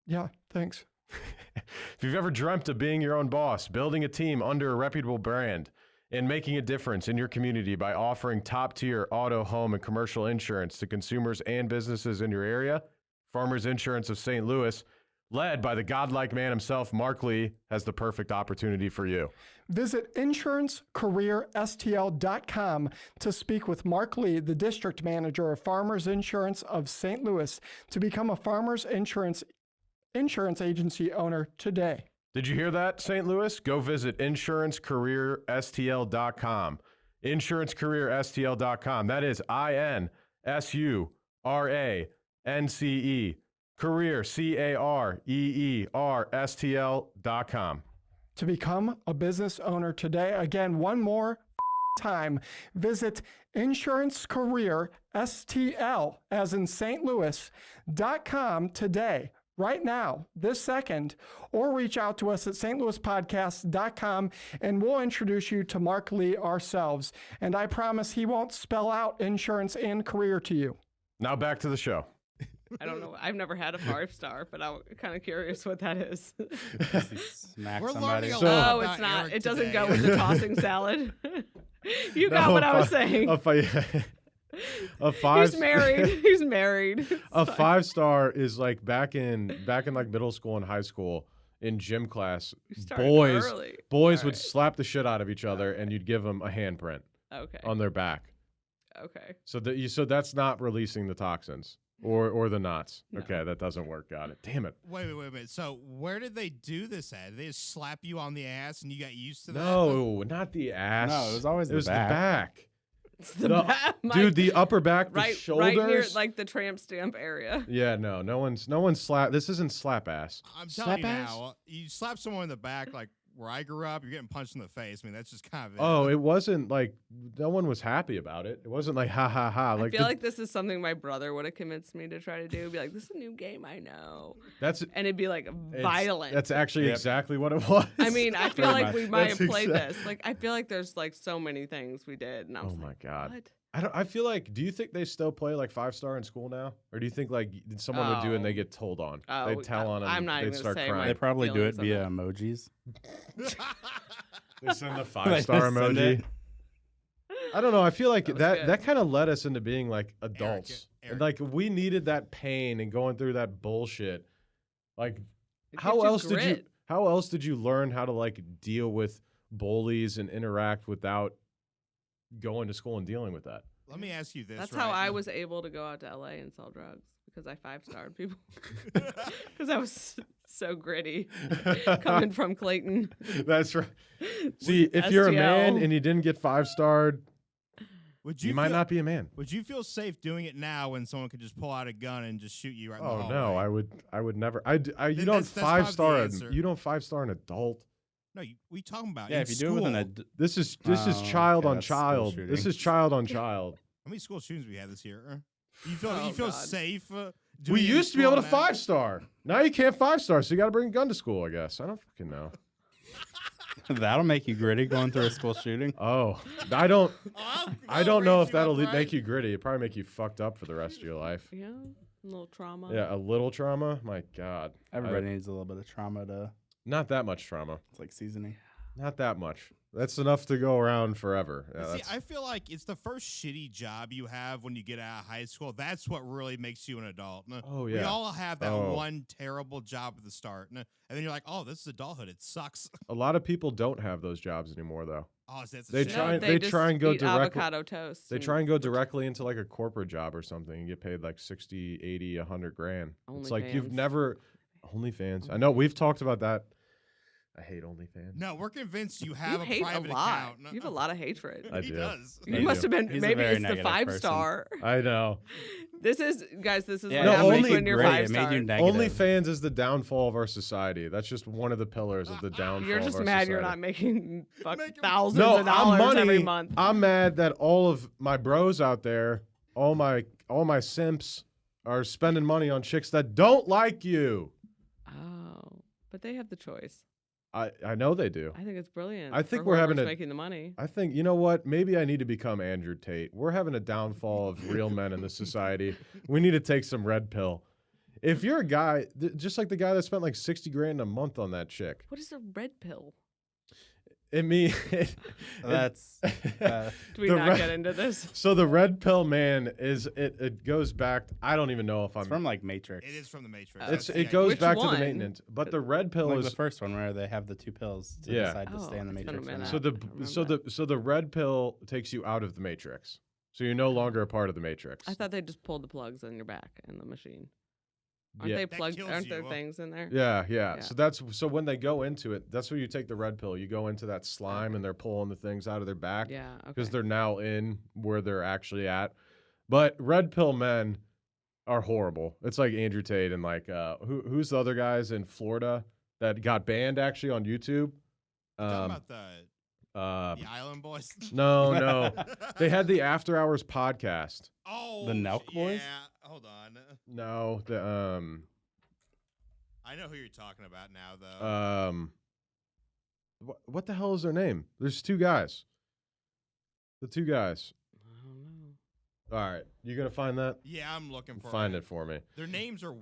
Yeah, thanks. If you've ever dreamt of being your own boss, building a team under a reputable brand, and making a difference in your community by offering top-tier auto, home, and commercial insurance to consumers and businesses in your area, Farmers Insurance of St. Louis, led by the godlike man himself, Mark Lee, has the perfect opportunity for you. Visit insurancecareerstl.com to speak with Mark Lee, the district manager of Farmers Insurance of St. Louis, to become a Farmers Insurance agency owner today. Did you hear that, St. Louis? Go visit insurancecareerstl.com. Insurancecareerstl.com. That is INSURANCE. Career, CAREERSTL.com. To become a business owner today, again, one more time, visit insurancecareerstl, as in St. Louis.com today, right now, this second, or reach out to us at stlouispodcast.com and we'll introduce you to Mark Lee ourselves. And I promise he won't spell out insurance and career to you. Now back to the show. I don't know. I've never had a 5-star, but I'm kind of curious what that is. Smack We're somebody. learning a So- lot Oh, about it's not. Eric It doesn't today. go with the tossing salad. You got what I was saying. He's married. He's married. It's A fine. 5-star is like back in like middle school and high school in gym class. You started Boys early. would All right. slap the shit out of each other, and you'd give them a handprint Okay. on their back. Okay. So that's not releasing the toxins or the knots. No. Okay, that doesn't work. Got it. Damn it. Wait a minute. So where did they do this at? Did they just slap you on the ass and you got used to that? No, not the ass. No, it was always the the back. back. It's the back, Dude, the upper back, the right shoulders. near like the tramp stamp area. Yeah, no one's slap. This isn't slap ass. I'm telling you Slap ass? now, you slap someone in the back, like where I grew up, you're getting punched in the face. I mean, that's just kind of it. Oh, it wasn't like no one was happy about it. It wasn't like ha ha ha. I Like feel like this is something my brother would have convinced me to try to do. Be like, this is a new game I know. that's And it'd be like it's- violent. That's actually Yep. exactly what it was. I mean, I feel Pretty like much. we might That's have played exact- this. Like, I feel like there's like so many things we did. And I was Oh my like, God. What? I feel like. Do you think they still play like 5-star in school now, or do you think like someone would do it and they Oh. get told on? Oh, They'd tell on them. I'm not they'd even start gonna say crying. They probably do it feelings via on emojis. They send the They 5-star send emoji. it. I don't know. I feel like That was that good. kind of led us into being like adults. Eric. And, like we needed that pain and going through that bullshit. Like It How gives you else did you? grit. How else did you learn how to like deal with bullies and interact without going to school and dealing with that? Let me ask you this. That's right? how I was able to go out to LA and sell drugs because I 5-starred people. Because I was so gritty coming from Clayton. That's right. See, if you're a man STL. and you didn't get 5-starred, Would you you might feel, not be a man. Would you feel safe doing it now when someone could just pull out a gun and just shoot you right in the Oh hallway? no, I would never. You Then don't that's probably the 5-star. answer. You don't 5-star an adult. No, what are you talking about? Yeah, In if you do it with an school, This is Oh, child okay, on that's school child. This shooting. is child on child. How many school shootings we had this year? You Oh, feel God. safe? We doing it in used to be able to school now? 5-star. Now you can't 5-star, so you got to bring a gun to school. I guess I don't fucking know. That'll make you gritty going through a school shooting. Oh, I don't. I'll I don't know raise if you up, that'll right? make you gritty. It probably make you fucked up for the rest of your life. Yeah, a little trauma. Yeah, a little trauma. My God, Everybody needs a little bit of trauma to. not that much trauma. It's like seasoning. Not that much. That's enough to go around forever. Yeah, See, that's- I feel like it's the first shitty job you have when you get out of high school. That's what really makes you an adult. Oh, We yeah. all have that Oh. one terrible job at the start. And then you're like, oh, this is adulthood. It sucks. a lot of people don't have those jobs anymore, though. Oh, that's a They shame. try- No, they just try and go eat directly- avocado toast. They try and go directly into like a corporate job or something and get paid like 60, 80, 100 grand. It's like you've OnlyFans. never OnlyFans. I know we've talked about that. I hate OnlyFans. No, we're convinced you You have a hate a private lot. account. You have a lot of hatred. I He do. does. You I must do. have been. He's a Maybe very it's the negative 5-star. I know. This is, guys. This is Yeah, what No, it happens only made you when you're gritty. 5-star. It made you negative. OnlyFans is the downfall of our society. That's just one of the pillars of the downfall. You're of just our mad society. you're not making Making- thousands No, of I'm dollars every money. month. I'm mad that all of my bros out there, all my simps, are spending money on chicks that don't like you. Oh, but they have the choice. I know they do. I think it's brilliant. I think for we're having whoever's a- making the money. I think, you know what? Maybe I need to become Andrew Tate. We're having a downfall of real men in this society. We need to take some red pill. If you're a guy, just like the guy that spent like 60 grand a month on that chick, What is a red pill? it mean That's Do we The not red- get into this? so the red pill man is it goes back. I don't even know if I'm. it's from like Matrix. It is from the Matrix. It's- That's the it idea. goes Which back to the one? maintenance, but the red pill like is the first one where they have the two pills to Yeah. decide to stay in the Oh, it's been a Matrix. or minute. not. so the red pill takes you out of the matrix. So you're no longer a part of the matrix. I thought they just pulled the plugs in your back in the machine. Aren't Yeah. they That plugged? kills Aren't there you. things in there? Yeah. Yeah. So when they go into it, that's where you take the red pill. You go into that slime and they're pulling the things out of their back Yeah. Okay. because they're now in where they're actually at. But red pill men are horrible. It's like Andrew Tate and like who's the other guys in Florida that got banned actually on YouTube? Talking about the Island Boys. No. They had the After Hours podcast. Oh, The Nelk Boys? Yeah, hold on. No, I know who you're talking about now, though. what the hell is their name? There's two guys. The two guys. I don't know. All right, you gonna find that? Yeah, I'm looking for Find it for me. Their names are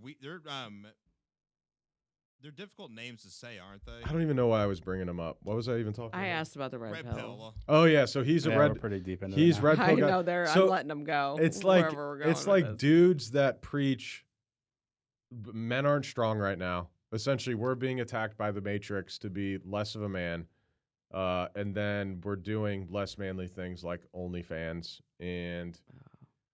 they're difficult names to say, aren't they? I don't even know why I was bringing him up. What was I even talking I about? asked about the red, Red pill. pill. Oh yeah, so he's Yeah, a we're red. pretty deep into He's it now. red I pill guy. know I'm So letting them go. It's like wherever we're going it's with like this. dudes that preach men aren't strong right now. Essentially, we're being attacked by the Matrix to be less of a man, and then we're doing less manly things like OnlyFans, and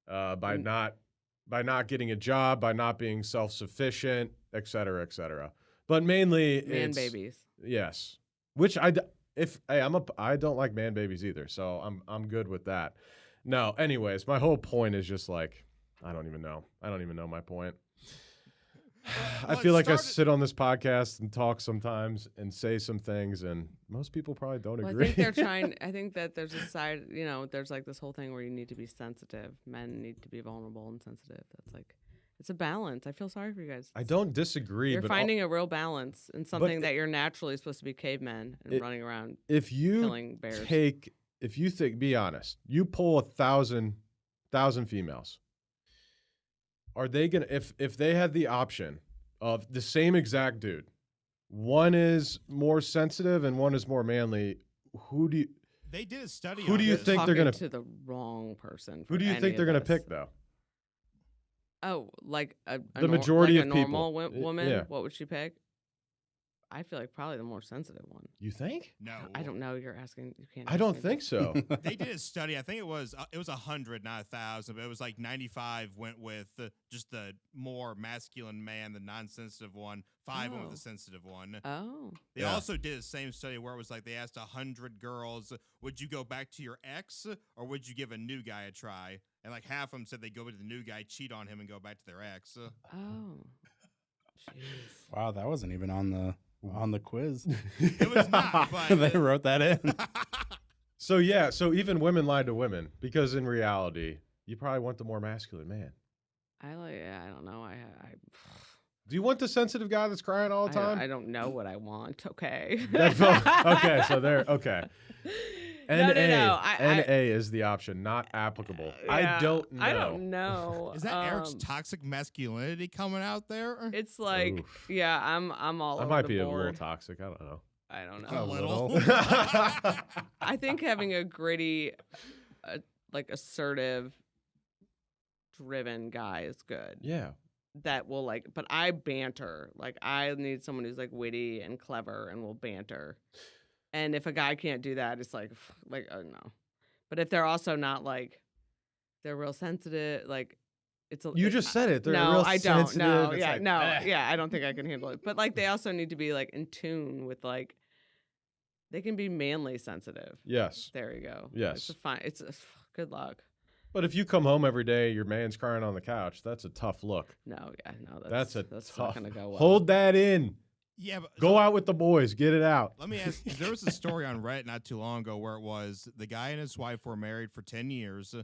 by not getting a job, by not being self-sufficient, et cetera, et cetera. But mainly, man it's, babies. Yes, which I don't like man babies either, so I'm good with that. No, anyways, my whole point is just like I don't even know my point. I Well, feel it like I started- sit on this podcast and talk sometimes and say some things, and most people probably don't Well, I agree. think they're trying. I think that there's a side. There's like this whole thing where you need to be sensitive. Men need to be vulnerable and sensitive. That's like, it's a balance. I feel sorry for you guys. I don't disagree, You're but finding a real balance in something it- that you're naturally supposed to be cavemen and running around if you killing bears. be honest, you pull 1,000 females. Are they gonna if they had the option of the same exact dude, one is more sensitive and one is more manly, They did a study. Who on do you this. think they're Talking gonna- to the wrong person? who for do you any think of they're gonna this. pick though? Oh, like a The majority like of a people. normal woman. Yeah. What would she pick? I feel like probably the more sensitive one. You think? No, I don't know. You're asking. You can't. I ask don't me think this. so. They did a study. I think it was 100, not 1,000, but it was like 95 went with just the more masculine man, the non-sensitive one. 5 went with the sensitive one. Oh. They Yeah. also did the same study where it was like they asked 100 girls, would you go back to your ex or would you give a new guy a try? And like half of them said they go to the new guy, cheat on him, and go back to their ex. Oh. Jeez. Wow, that wasn't even on the quiz. It was not, but They wrote that in. So yeah, so even women lie to women because in reality, you probably want the more masculine man. I don't know. Do you want the sensitive guy that's crying all the time? I don't know what I want. Okay. Okay, so there. Okay. No. NA is the option, not applicable. I Yeah, don't know. I don't know. is that Eric's toxic masculinity coming out there? It's like, Oof. yeah, I'm all I over might the be board. a little toxic. I don't know. I don't A know. little. I think having a gritty, like assertive, driven guy is good. Yeah. That will but I banter. Like I need someone who's like witty and clever and will banter. And if a guy can't do that, it's like oh no. But if they're also not they're real sensitive, it's a. You just said it. They're no, real I don't. sensitive. No, It's yeah, like, no, eh. yeah. I don't think I can handle it. But they also need to be in tune with they can be manly sensitive. Yes. There you go. Yes. It's a good luck. But if you come home every day, your man's crying on the couch, that's a tough look. No, yeah, no. That's not tough. gonna go well. Hold that in. Yeah, but Go out with the boys. Get it out. let me ask you, there was a story on Reddit not too long ago where it was the guy and his wife were married for 10 years.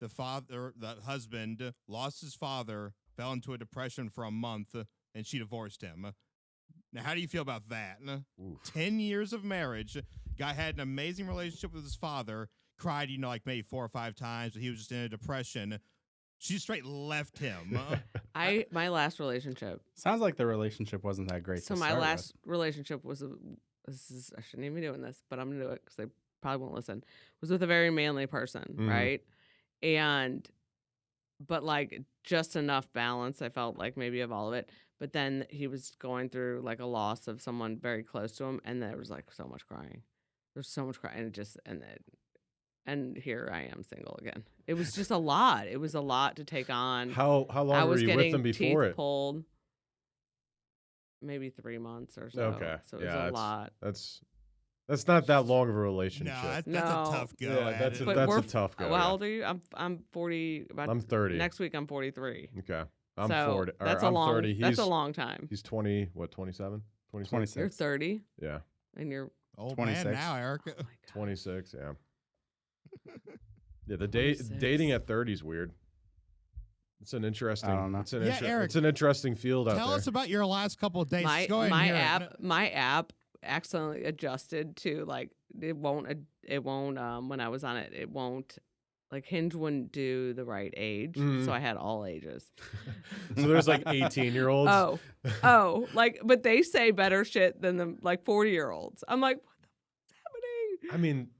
The husband lost his father, fell into a depression for a month, and she divorced him. Now, how do you feel about that? Oof. 10 years of marriage. Guy had an amazing relationship with his father, cried, maybe 4 or 5 times, but he was just in a depression. She straight left him. My last relationship. Sounds like the relationship wasn't that great. So to my start last relationship was I shouldn't even be doing this, but I'm gonna do it because they probably won't listen. Was with a very manly person, Mhm. right? But just enough balance. I felt like maybe of all of it. But then he was going through a loss of someone very close to him, and there was so much crying. There's so much crying, and here I am single again. It was just a lot. It was a lot to take on. How I long were was you with getting them before teeth it? pulled. Maybe 3 months or so. Okay. So it was Yeah, a lot. That's not that long of a relationship. No, that's No. a tough go. Yeah, at that's it. But that's we're a tough go. Well, how yeah. old are you? I'm 40. I'm 30. Next week I'm 43. Okay. I'm So 40. Or That's I'm a long. 30. That's a long time. He's 20, what, 27? 26? 26. You're 30, Yeah. and you're. Old 26. man now, Eric. Oh my God. 26, yeah. Yeah, the 26. dating at 30 is weird. It's an interesting. I don't know. It's an, Yeah, Eric, it's an interesting field out Tell there. us about your last couple of days. My Go ahead and hear it. my app accidentally adjusted to it won't when I was on it won't Hinge wouldn't do the right age, Mhm. so I had all ages. So there's 18-year-olds. But they say better shit than the 40-year-olds. I'm like, what the fuck's happening? I mean,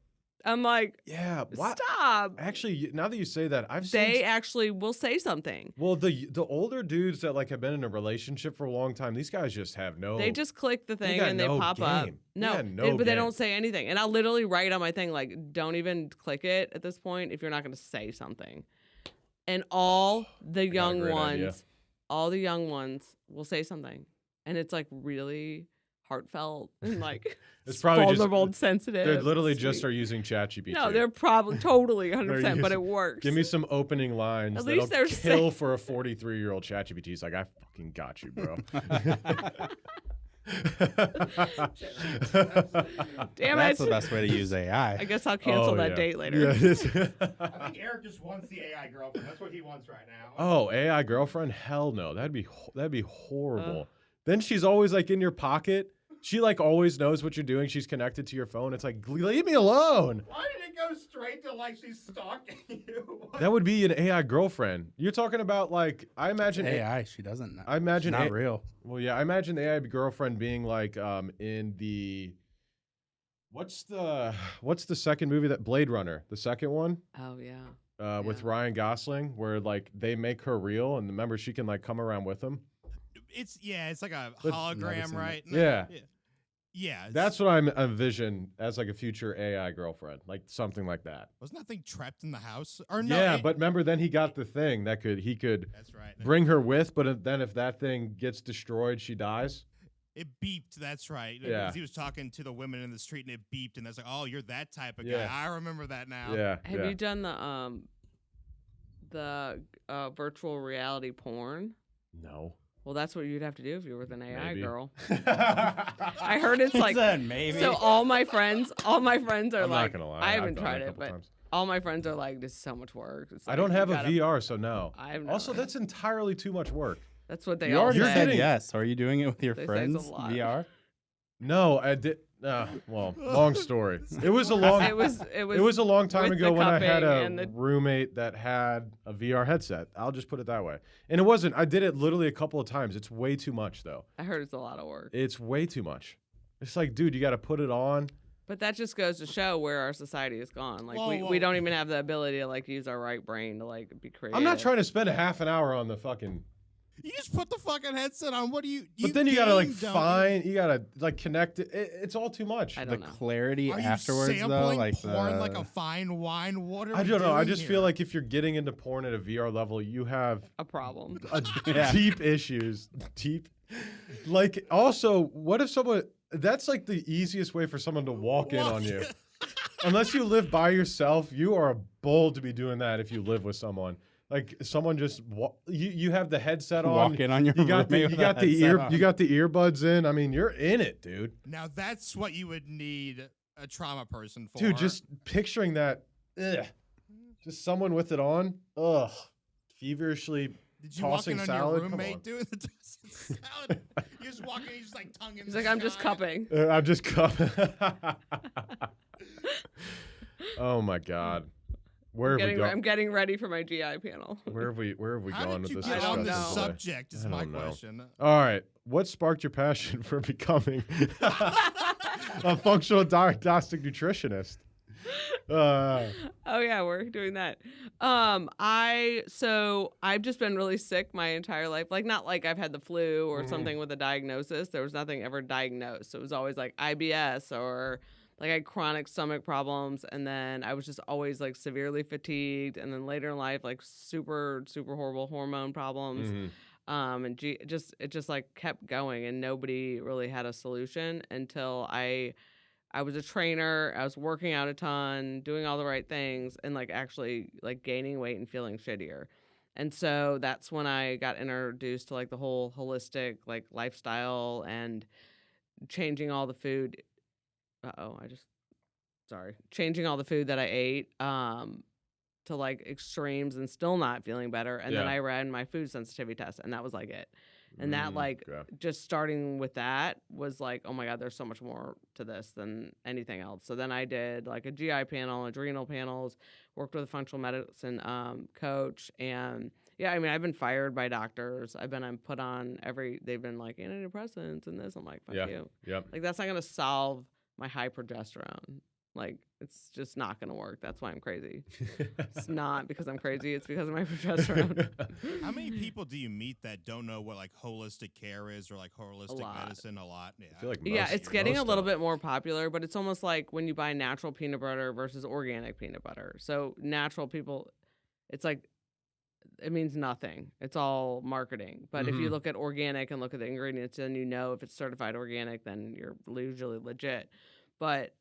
I'm like, yeah. What? stop. Actually, now that you say that, I've They seen. actually will say something. Well, the older dudes that have been in a relationship for a long time, these guys just have no. They just click the thing got and they no pop up. game. They No, got no but they game. don't say anything. And I'll literally write on my thing don't even click it at this point if you're not going to say something. And all the got a young great idea. ones will say something, and it's really heartfelt and It's probably just- vulnerable and sensitive. They literally Sweet. just are using ChatGPT. No, they're probably totally 100%, but using- it works. Give me some opening lines At that'll least they're kill for a 43-year-old ChatGPT. He's like, I fucking got you, bro. Damn That's it. the best way to use AI. I guess I'll cancel Oh, that yeah. date later. Yeah, it is. I think Eric just wants the AI girlfriend. That's what he wants right now. Oh, AI girlfriend? Hell no. That'd be horrible. Then she's always in your pocket. She always knows what you're doing. She's connected to your phone. It's leave me alone. Why did it go straight to she's stalking you? That would be an AI girlfriend. You're talking about I imagine AI, she doesn't know. I imagine She's not real. Well, yeah, I imagine the AI girlfriend being in the what's the second movie that Blade Runner, the second one? Oh, yeah. With Yeah. Ryan Gosling, where they make her real, and remember she can come around with him. it's like a But hologram, medicine. right? Yeah. Yeah, That's what I'm envision as like a future AI girlfriend, like something like that. wasn't that thing trapped in the house? Or no? Yeah, but remember, then he got the thing that he could that's right. bring her with, but then if that thing gets destroyed, she dies. It beeped. That's right. Yeah. Because he was talking to the women in the street, and it beeped, and that's like, oh, you're that type of Yeah. guy. I remember that now. Yeah. Have you done the virtual reality porn? No. Well, that's what you'd have to do if you were with an AI Maybe. girl. I heard it's He like said maybe. so. All my friends are I'm like, not gonna lie. I I've haven't done tried a it, couple but times. all my friends are like, this is so much work. It's I like, don't you have a gotta- VR, so no. I've Also, never- that's entirely too much work. that's what they You all already say. said getting- yes. Are you doing it with your They say it's a friends? lot. VR? No, I did. Well, long story. It was a long. It was It was a long time with ago the when I had cupping a and the- roommate that had a VR headset. I'll just put it that way. And it wasn't. I did it literally a couple of times. It's way too much, though. I heard it's a lot of work. It's way too much. It's like, dude, you got to put it on. But that just goes to show where our society has gone. Like Whoa, we whoa. don't even have the ability to like use our right brain to like be creative. I'm not trying to spend a half an hour on the fucking. You just put the fucking headset on. What do you? But then you got to like game, don't you? find. You got to like connect it. It's all too much. I The don't know. clarity Are you afterwards, though, sampling like porn like a fine wine? What are I we don't know. I doing just here? feel like if you're getting into porn at a VR level, you have A problem. Yeah. deep issues. Deep. Like, also, what if someone. That's like the easiest way for someone to walk in on you. Unless you live by yourself, you are bold to be doing that if you live with someone. Like someone just you have the headset on. Walk in on your You got the roommate with a the headset on. you got the earbuds in. I mean, you're in it, dude. Now that's what you would need a trauma person for. Dude, just picturing that. Ugh. Just someone with it on. Ugh. Feverishly. did you walk in tossing on salad? your Come roommate on. doing the tossing salad? You just walk in, he's just like tongue in He's the like, I'm just sky. cupping. I'm just Oh my God. Where have we I'm gone? getting ready for my GI panel. Where have we How gone did with you this get on don't this discussion know. today? subject? Is I my don't know. question. All right. What sparked your passion for becoming a functional diagnostic nutritionist? Oh yeah, we're doing that. I've just been really sick my entire life. Like not like I've had the flu or something with a diagnosis. There was nothing ever diagnosed. It was always like IBS or like I had chronic stomach problems, and then I was just always like severely fatigued, and then later in life like super horrible hormone problems. Mhm. And it just like kept going, and nobody really had a solution until I was a trainer. I was working out a ton, doing all the right things, and like actually like gaining weight and feeling shittier. And so that's when I got introduced to like the whole holistic like lifestyle and changing all the food. Changing all the food that I ate to like extremes and still not feeling better. And then Yeah. I ran my food sensitivity test, and that was like it. And that like okay. just starting with that was like, oh my God, there's so much more to this than anything else. So then I did like a GI panel, adrenal panels, worked with a functional medicine coach, and yeah, I mean, I've been fired by doctors. I'm put on they've been like antidepressants and this. I'm like, fuck Yeah. you. Yep. Like that's not gonna solve my high progesterone. Like it's just not gonna work. That's why I'm crazy. It's not because I'm crazy. It's because of my progesterone. How many people do you meet that don't know what like holistic care is or like holistic lot. medicine? A lot. Yeah. I feel like Yeah, most- it's getting a most little don't. bit more popular, but it's almost like when you buy natural peanut butter versus organic peanut butter. So natural people, it's like, it means nothing. It's all marketing. But if you Mhm. look at organic and look at the ingredients, then you know if it's certified organic, then you're usually legit. But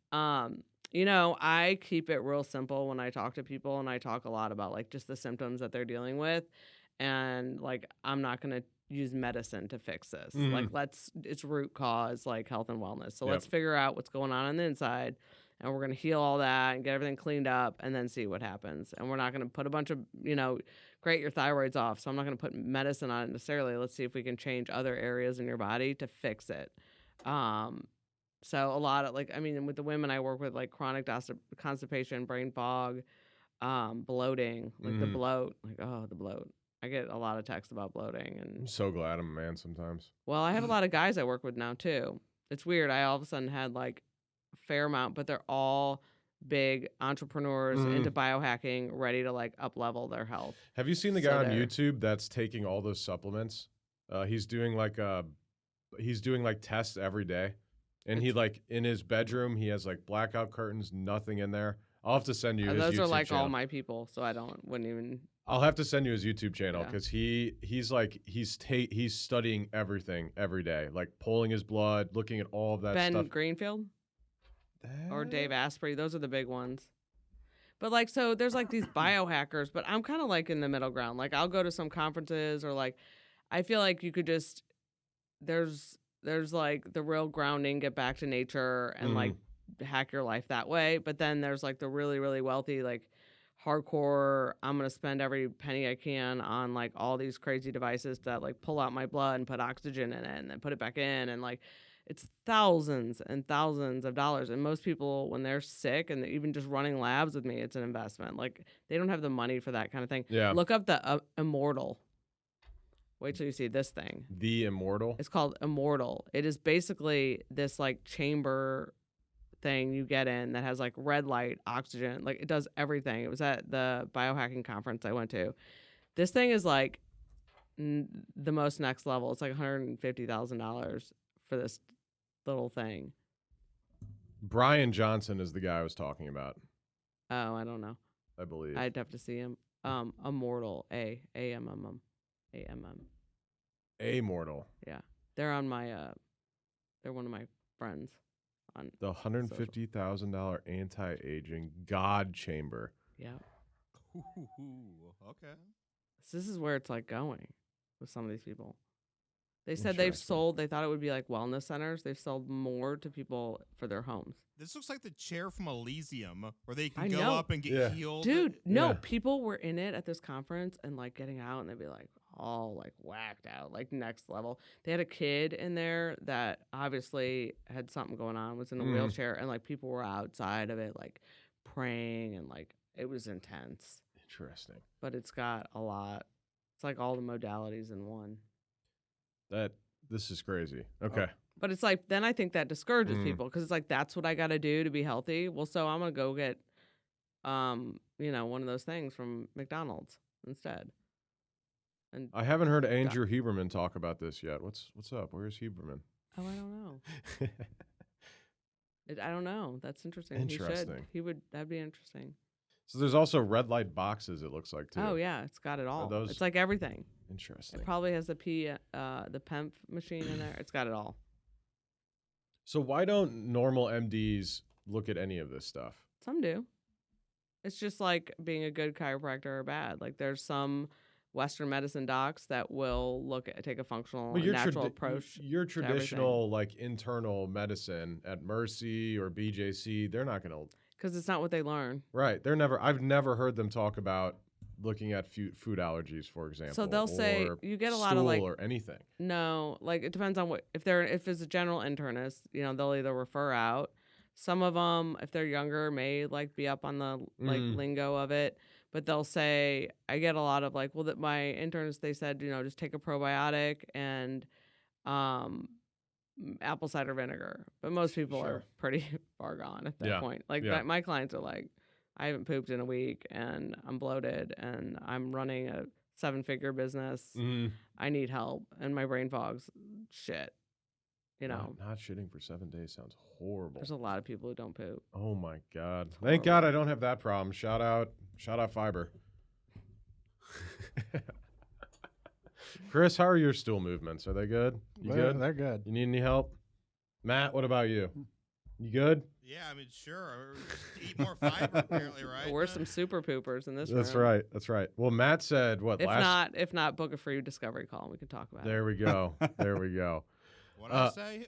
you know, I keep it real simple when I talk to people, and I talk a lot about like just the symptoms that they're dealing with, and like I'm not gonna use medicine to fix this. Mhm. Like it's root cause, like health and wellness. So Yep. let's figure out what's going on the inside, and we're gonna heal all that and get everything cleaned up, and then see what happens. And we're not gonna put a bunch of great, your thyroid's off, so I'm not gonna put medicine on it necessarily. Let's see if we can change other areas in your body to fix it. So a lot of like, I mean, with the women I work with, like chronic constipation, brain fog, bloating, like the Mhm. bloat, like, oh, the bloat. I get a lot of texts about bloating. I'm And so glad I'm a man sometimes. well, I have a lot of guys I work with now too. It's weird. I all of a sudden had like a fair amount, but they're all big entrepreneurs into biohacking, ready to like up level their health. Have you seen the So guy on there. YouTube that's taking all those supplements He's doing like tests every day, and he like in his bedroom he has like blackout curtains, nothing in there. I'll have to send you his Those YouTube are like channel. all my people, so I wouldn't even. I'll have to send you his YouTube channel Yeah. because he's studying everything every day, like pulling his blood, looking at all of that Ben stuff. Greenfield or Dave Asprey, those are the big ones. But like, so there's like these biohackers, but I'm kind of like in the middle ground. Like I'll go to some conferences or like, I feel like you could just, there's like the real grounding, get back to nature and like hack your life that way. But then there's like the really, really wealthy, like hardcore, I'm going to spend every penny I can on like all these crazy devices that like pull out my blood and put oxygen in it and then put it back in. And like, it's thousands and thousands of dollars. And most people, when they're sick and they're even just running labs with me, it's an investment. Like they don't have the money for that kind of thing. Yeah. Look up the Immortal. Wait till you see this thing. The Immortal. It's called Immortal. It is basically this like chamber thing you get in that has like red light, oxygen, like it does everything. It was at the biohacking conference I went to. This thing is like the most next level. It's like $150,000 for this little thing. Brian Johnson is the guy I was talking about. Oh, I don't know. I believe. I'd have to see him. Immortal, A-M-M-M. A-M-M. Immortal. Yeah. They're on my, they're one of my friends. On The $150,000 anti-aging God chamber. Yeah. Okay. So this is where it's like going with some of these people. They said they've sold, they thought it would be like wellness centers. They've sold more to people for their homes. This looks like the chair from Elysium where they I can go know. up and get Yeah. healed. Dude, no, Yeah. people were in it at this conference and like getting out and they'd be like all like whacked out, like next level. They had a kid in there that obviously had something going on, was in a wheelchair, and like people were outside of it like praying and like it was intense. Interesting. But it's got a lot. It's like all the modalities in one. This is crazy. Okay. But it's like, then I think that discourages people because it's like, that's what I got to do to be healthy. Well, so I'm going to go get, one of those things from McDonald's instead. And I haven't heard Andrew Huberman talk about this yet. What's up? Where's Huberman? I don't know. I don't know. That's interesting. Interesting. That'd be interesting. So there's also red light boxes, it looks like, too. Oh, yeah. It's got it all. those- It's like everything. Interesting. It probably has the PEMF machine in there. It's got it all. So why don't normal MDs look at any of this stuff? Some do. It's just like being a good chiropractor or bad. Like there's some Western medicine docs that will take a functional and natural approach. Your traditional like internal medicine at Mercy or BJC, they're not going to. Because it's not what they learn. Right. I've never heard them talk about looking at food allergies, for example. So they'll say or you get a lot of like or anything. No, like it depends on if it's a general internist, they'll either refer out. Some of them, if they're younger, may like be up on the like lingo of it, but they'll say I get a lot of like, well, that my internist they said just take a probiotic and apple cider vinegar, but most people are pretty far gone at that point. Like my clients are like, I haven't pooped in a week and I'm bloated and I'm running a 7-figure business. I need help and my brain fog's shit. Not shitting for 7 days sounds horrible. There's a lot of people who don't poop. Oh my God. Thank God I don't have that problem. Shout out fiber. Chris, how are your stool movements? Are they good? You good? They're good. You need any help? Matt, what about you? You good? Yeah, I mean, sure. Just eat more fiber, apparently, right? We're some super poopers in this room. That's right. That's right. Well, Matt said what if not, book a free discovery call and we can talk about it. There we go. There we go. What did I say?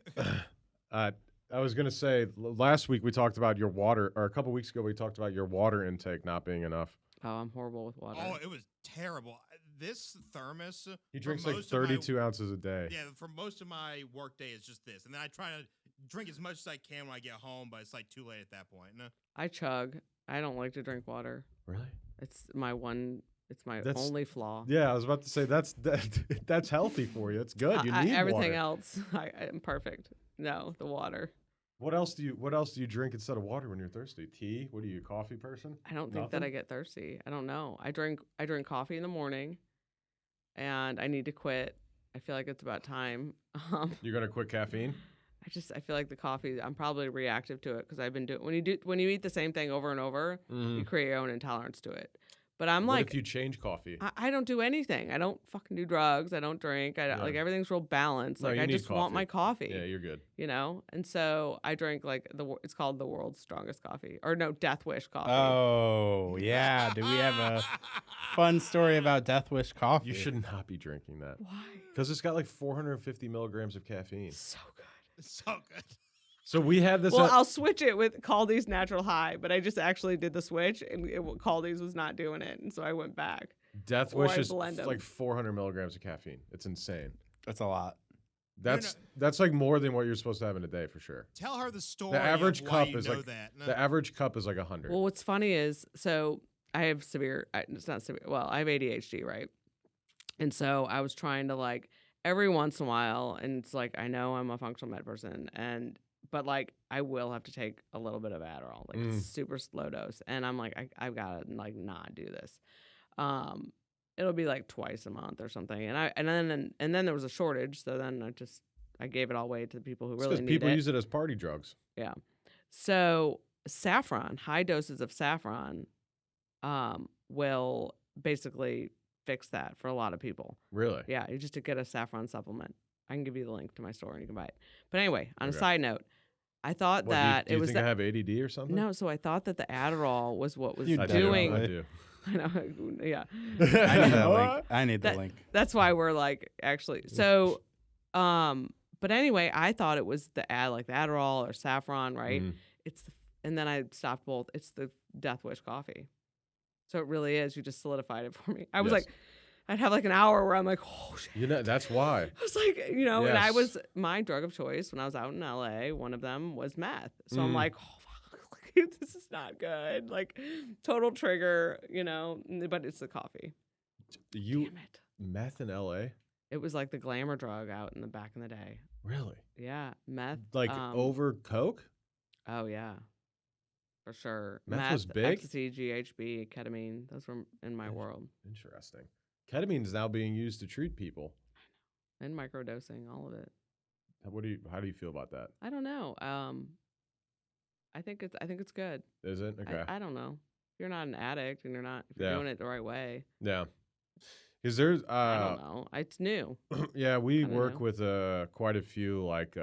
I was going to say last week we talked about your water, or a couple weeks ago we talked about your water intake not being enough. Oh, I'm horrible with water. Oh, it was terrible. This thermos. He drinks like 32 ounces a day. Yeah, for most of my work day, it's just this. And then I try to drink as much as I can when I get home, but it's like too late at that point. No? I chug. I don't like to drink water. Really? It's my only flaw. Yeah, I was about to say that's healthy for you. It's good. You need everything water. else. I'm perfect. No, the water. What else do you drink instead of water when you're thirsty? Tea? What are you, a coffee person? I don't think that I get thirsty. I don't know. I drink coffee in the morning, and I need to quit I feel like it's about time. You're gonna quit caffeine? I feel like the coffee. I'm probably reactive to it because I've been doing when you eat the same thing over and over, you create your own intolerance to it. But I'm What like, if you change coffee? I don't do anything. I don't fucking do drugs. I don't drink. Like everything's real balanced. No, Like you I need just want my coffee. Yeah, you're good. You know, and so I drink like it's called the world's strongest coffee, or no, Death Wish coffee. Oh, yeah. Do we have a fun story about Death Wish coffee? You should not be drinking that. Why? Because it's got like 450 milligrams of caffeine. So good. So good. So we had this. Well, I'll switch it with Caldi's Natural High, but I just actually did the switch, and Caldi's was not doing it, and so I went back. Death or Wish I is blend 'em. like 400 milligrams of caffeine. It's insane. That's a lot. That's like more than what you're supposed to have in a day for sure. Tell her the story. The average of why cup you is know like that. No. the average cup is like 100. Well, what's funny is, so I have it's not severe. Well, I have ADHD, right? And so I was trying to like every once in a while, and it's like I know I'm a functional med person, but like I will have to take a little bit of Adderall, like super slow dose, and I'm like I've got to like not do this. It'll be like twice a month or something, and then there was a shortage, so then I gave it all away to the people who really need it. People use it as party drugs. Yeah. So saffron, high doses of saffron, will basically fix that for a lot of people. Really? Yeah, you just to get a saffron supplement. I can give you the link to my store and you can buy it. But anyway, on a side note, I thought that do you think I have ADD or something? No, so I thought that the Adderall was what was You doing. I do. I know, yeah. I need that link. I need the link. That's why we're like actually. So, but anyway, I thought it was the Adderall or saffron, right? And then I stopped both. It's the Death Wish coffee. So it really is. You just solidified it for me. I was like, I'd have like an hour where I'm like, oh shit. You know, that's why. I was like, and I was my drug of choice when I was out in LA. One of them was meth. So I'm like, oh fuck, this is not good. Like total trigger, but it's the coffee. Damn it. Meth in LA? It was like the glamour drug out in the back in the day. Really? Yeah, meth. Like over Coke? Oh yeah, for sure. Meth was big? Ecstasy, GHB, ketamine. Those were in my world. Interesting. Ketamine is now being used to treat people. And microdosing, all of it. How do you feel about that? I don't know. I think it's good. Is it? Okay. I don't know. If you're not an addict and if you're doing it the right way. Yeah. Because there's I don't know. It's new. Yeah, we work with quite a few like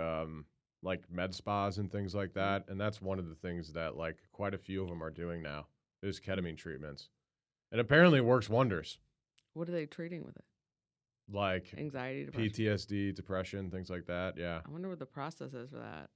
med spas and things like that, and that's one of the things that like quite a few of them are doing now is ketamine treatments, and apparently it works wonders. What are they treating with it? Like anxiety, depression? PTSD, depression, things like that. Yeah. I wonder what the process is for that.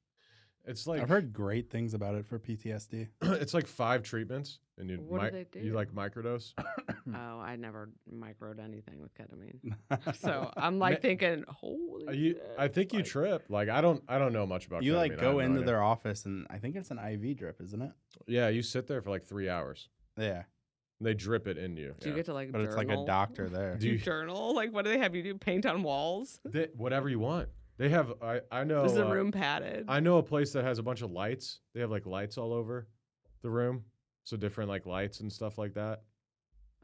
It's like I've heard great things about it for PTSD. It's like 5 treatments, and what do they do? You like microdose. Oh, I never microed anything with ketamine, so I'm like thinking, holy. Shit. I think you trip. Like I don't know much about. You ketamine. like go into their office, and I think it's an IV drip, isn't it? Yeah, you sit there for like 3 hours. Yeah. They drip it in you. Do you get to like? But journal? it's like a doctor there. Do you journal? Like, what do they have you do? Paint on walls? Whatever you want. They have. I know. Is the room padded? I know a place that has a bunch of lights. They have like lights all over the room, so different like lights and stuff like that.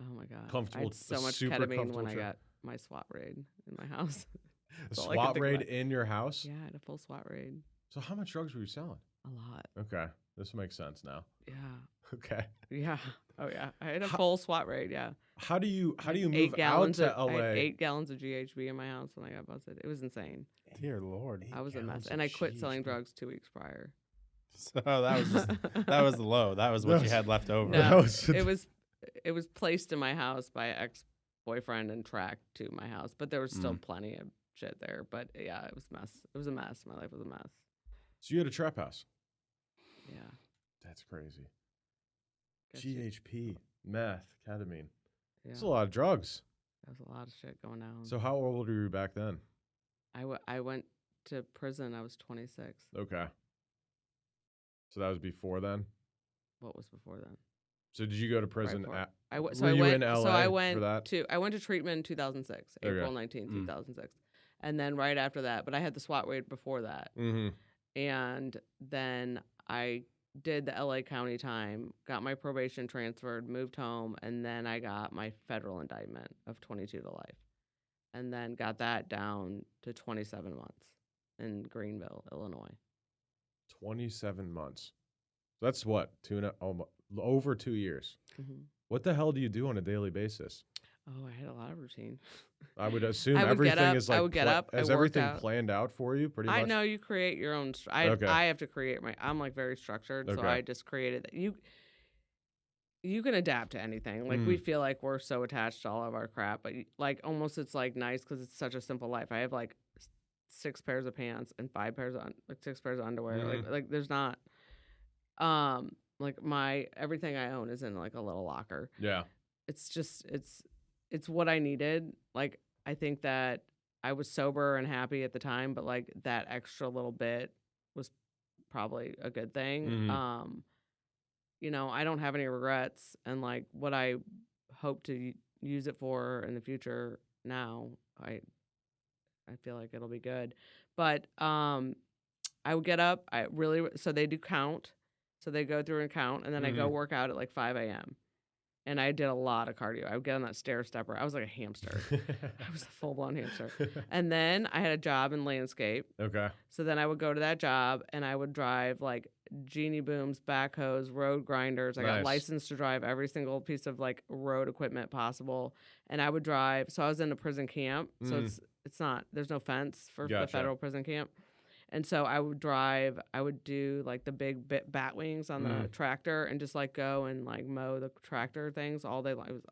Oh my god! Comfortable. I had so much super ketamine when I chair. got my SWAT raid in my house. A SWAT raid in your house? Yeah, I had a full SWAT raid. So how much drugs were you selling? A lot. Okay, this makes sense now. Yeah. Okay. Yeah. Oh yeah. I had a full SWAT raid. Yeah. How do you move out to LA? I had 8 gallons of GHB in my house when I got busted. It was insane. Dear Lord. I was a mess, and I quit selling drugs 2 weeks prior. So that was low. That was what you had left over. No, it was placed in my house by an ex-boyfriend and tracked to my house, but there was still plenty of shit there. But yeah, it was a mess. It was a mess. My life was a mess. So you had a trap house. Yeah. That's crazy. GHP, meth, ketamine. Yeah. That's a lot of drugs. There was a lot of shit going on. So how old were you back then? I went to prison. I was 26. Okay. So that was before then? What was before then? So did you go to prison Right at I went in LA for that? I went to treatment in 2006, April 19th, 2006. And then right after that, but I had the SWAT raid before that. Mm-hmm. And then I did the LA County time, got my probation transferred, moved home, and then I got my federal indictment of 22 to life. and then got that down to 27 months in Greenville, Illinois. 27 months. So that's what, over 2 years. Mm-hmm. What the hell do you do on a daily basis? Oh, I had a lot of routine. I would assume I would get everything up- is I like would get up, I Is work everything out. planned out for you pretty much? I know you create your own. Okay. I have to create I'm like very structured, so Okay. I just created that. You can adapt to anything. Like we feel like we're so attached to all of our crap, but like almost it's like nice because it's such a simple life. I have like 6 pairs of pants and 5 pairs of 6 pairs of underwear. Like there's not like my everything I own is in like a little locker. Yeah. It's just it's what I needed. Like I think that I was sober and happy at the time, but like that extra little bit was probably a good thing. You know, I don't have any regrets, and like what I hope to use it for in the future now, I feel like it'll be good. But I would get up, so they do count. So they go through and count, and then I go work out at like 5 a.m. And I did a lot of cardio. I would get on that stair stepper. I was like a hamster. I was a full-blown hamster. And then I had a job in landscape. Okay. So then I would go to that job, and I would drive like genie booms, backhoes, road grinders. I got Nice. licensed to drive every single piece of like road equipment possible. And I would drive. So I was in a prison camp. So it's not, there's no fence for the Gotcha. federal prison camp. And so I would drive, I would do like the big bat wings on the tractor and just like go and like mow the tractor things all day long.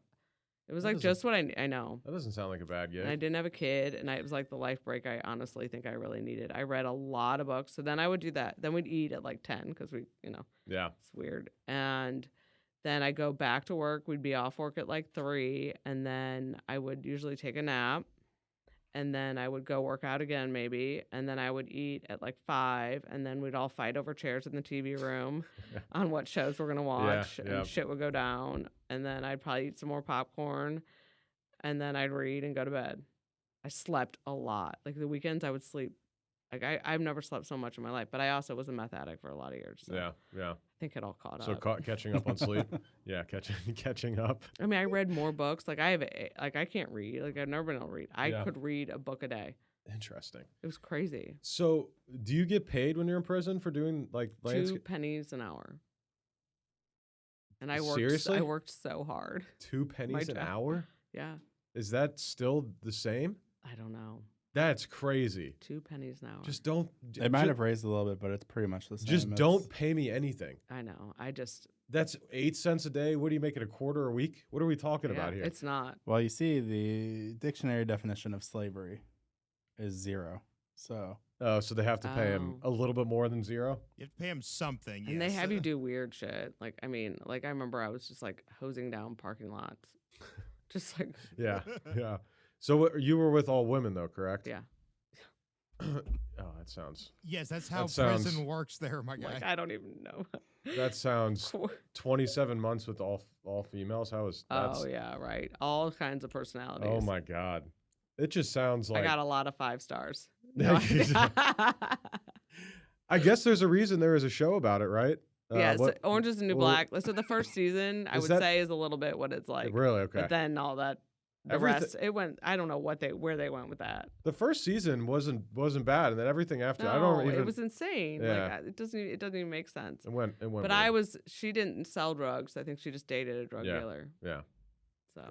It was like just what I know. That doesn't sound like a bad gig. And I didn't have a kid, and it was like the life break I honestly think I really needed. I read a lot of books. So then I would do that. Then we'd eat at like 10 because Yeah. it's weird. And then I go back to work. We'd be off work at like 3, and then I would usually take a nap. And then I would go work out again maybe, and then I would eat at like 5, and then we'd all fight over chairs in the TV room on what shows we're going to watch, and shit would go down. And then I'd probably eat some more popcorn, and then I'd read and go to bed. I slept a lot. Like the weekends I would sleep. Like I've never slept so much in my life, but I also was a meth addict for a lot of years. So Yeah. I think it all caught So up. catching up on sleep. Yeah, catching up. I mean, I read more books. Like I can't read. Like I've never been able to read. I could read a book a day. Interesting. It was crazy. So, do you get paid when you're in prison for doing like 2 pennies an hour. And I worked. Seriously? I worked so hard. 2 pennies an job. hour? Yeah. Is that still the same? I don't know. That's crazy. 2 pennies an hour. Just don't. It might have raised a little bit, but it's pretty much the same. Just It's- don't pay me anything. I know. I just. That's 8 cents a day. What do you make it, a quarter a week? What are we talking about here? It's not. Well, you see, the dictionary definition of slavery is 0. So Oh, so they have to pay him a little bit more than 0? You have to pay him something. And they yes. have you do weird shit. Like I mean, like I remember I was just like hosing down parking lots. Just like. Yeah, yeah. So you were with all women though, correct? Yeah. Oh, that sounds. Yes, that's how sounds- prison works there, my guy. Like I don't even know. That sounds 27 months with all females. How is that? Oh yeah, right. All kinds of personalities. Oh my god. It just sounds like I got a lot of 5 stars. I guess there's a reason there is a show about it, right? Yes, what- Orange is the New what- Black. So the first season, I Is would that- say, is a little bit what it's like. Really? Okay. But then all that, the Everythi- rest, it went. I don't know where they went with that. The first season wasn't bad, and then everything after. No, I don't even. it was insane. Yeah. Like it doesn't even make sense. It went. But she didn't sell drugs. I think she just dated a drug dealer. Yeah. So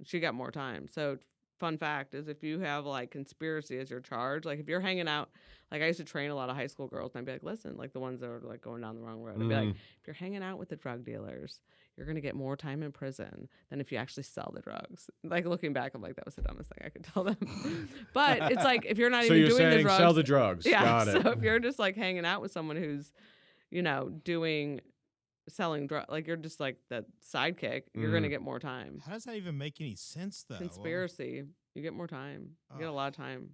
she got more time. So fun fact is if you have like conspiracy as your charge, like if you're hanging out, like I used to train a lot of high school girls and I'd be like, listen, like the ones that are like going down the wrong road. I'd be like, if you're hanging out with the drug dealers, you're going to get more time in prison than if you actually sell the drugs. Like looking back, I'm like, that was the dumbest thing I could tell them. But it's like, if you're not So even you're doing the saying drugs. sell the drugs. Yeah. Got it. So if you're just like hanging out with someone who's, selling drugs, like you're just like the sidekick, you're going to get more time. How does that even make any sense, though? Conspiracy, you get more time. You get a lot of time.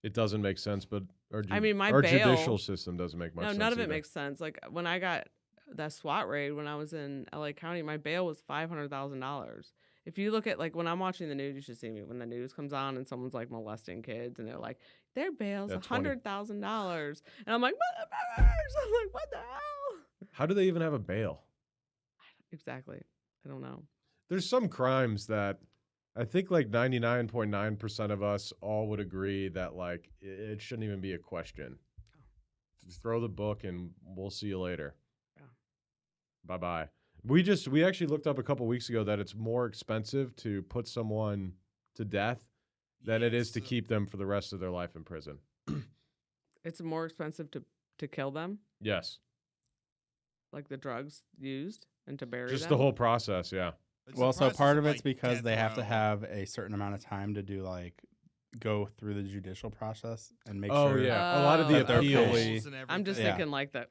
It doesn't make sense, but our my bail- judicial system doesn't make much No, sense. none of it either. makes sense. Like when I got that SWAT raid when I was in LA County, my bail was $500,000. If you look at like when I'm watching the news, you should see me when the news comes on and someone's like molesting kids and they're like, their bail's $100,000, and I'm like, motherfuckers! I'm like, what the hell? How do they even have a bail? Exactly. I don't know. There's some crimes that I think like 99.9% of us all would agree that like it shouldn't even be a question. Throw the book and we'll see you later. Yeah. Bye-bye. We actually looked up a couple weeks ago that it's more expensive to put someone to death than it is to keep them for the rest of their life in prison. It's more expensive to kill them, Yes. like the drugs used, and to bury Just them. the whole process, yeah. It's Well, the so process part of it's like, because death they have to row. have a certain amount of time to do like go through the judicial process and make Oh, sure. yeah. A lot of the that they're appeals. fully- and I'm just Yeah. thinking like that.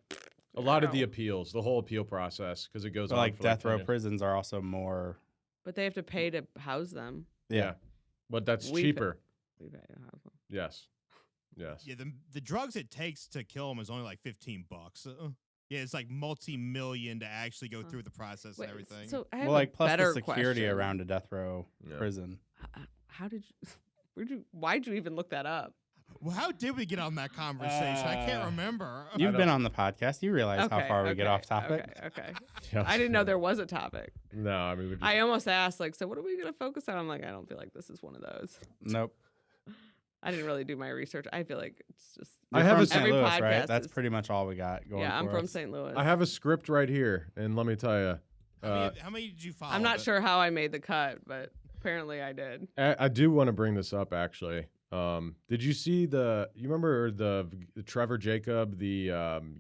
A lot of the appeals, the whole appeal process, because it goes So on like for death 10 row years. prisons are also more. But they have to pay to house them. Yeah. But that's We cheaper. We pay to house them. Yes. Yes. Yeah, the drugs it takes to kill them is only like $15. Yeah, it's like multi-million to actually go through the process Wait, and everything. So I have Well, like a plus better the security question. around a death row Yeah. prison. How did you? Why'd you even look that up? Well, how did we get on that conversation? I can't remember. You've been don't- on the podcast. You realize how far we get off topic. Okay. Yeah. I didn't know there was a topic. No, I mean, we just, I almost asked, like, so what are we going to focus on? I'm like, I don't feel like this is one of those. Nope. I didn't really do my research. I feel like it's just. I You're have from a- St. Every Louis, podcast right? That's is- pretty much all we got going. Yeah, I'm for from us. St. Louis. I have a script right here, and let me tell you, How many did you follow? I'm not sure how I made the cut, but apparently I did. I do want to bring this up actually. Did you see you remember the Trevor Jacob, the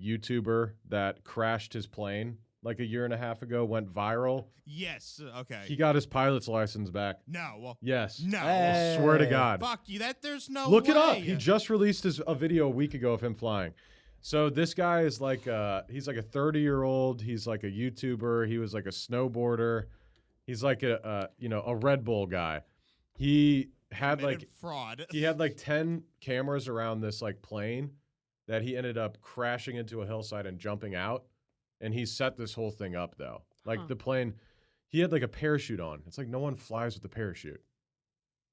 YouTuber that crashed his plane like a year and a half ago, went viral? Yes. Okay. He got his pilot's license back. No. Well, Yes. no. I swear to God. Fuck you. There's no Look way. it up. He just released a video a week ago of him flying. So this guy is like he's like a 30-year-old. He's like a YouTuber. He was like a snowboarder. He's like a Red Bull guy. He had Committed like fraud. he had like 10 cameras around this like plane that he ended up crashing into a hillside and jumping out. And he set this whole thing up though. Like the plane, he had like a parachute on. It's like no one flies with a parachute.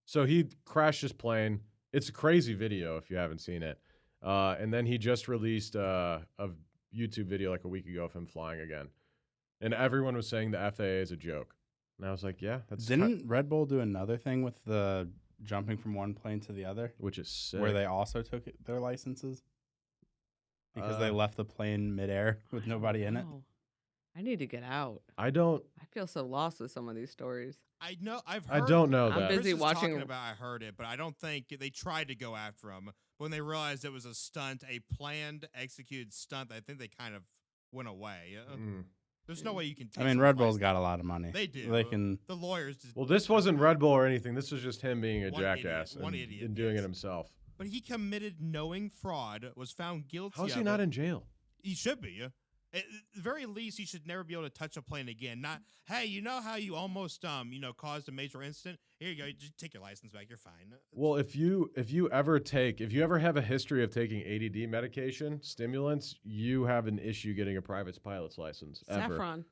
So he crashed his plane. It's a crazy video if you haven't seen it. And then he just released a YouTube video like a week ago of him flying again. And everyone was saying the FAA is a joke. And I was like, yeah, that's Didn't Red Bull do another thing with the jumping from one plane to the other, which is sick. where they also took their licenses because they left the plane midair with nobody in it? Oh, I need to get out. I don't I feel so lost with some of these stories. I know. I've I heard. don't know I'm that. busy Chris was watching- talking about. I heard it, but I don't think they tried to go after him. But when they realized it was a stunt, a planned, executed stunt, I think they kind of went away. There's no way you can. Take I mean, someone's Red Bull's license. got a lot of money. They do. They can. The lawyers. Just, Well, this wasn't Red Bull or anything. This was just him being a One jackass idiot. One and, idiot, and doing yes. it himself. But he committed knowing fraud, was found guilty. How's he of not it. in jail? He should be. At the very least, he should never be able to touch a plane again. Not, hey, you know how you almost caused a major incident? Here you go. Just take your license back. You're fine. Well, if you ever have a history of taking ADD medication, stimulants, you have an issue getting a private pilot's license. Ever. Saffron.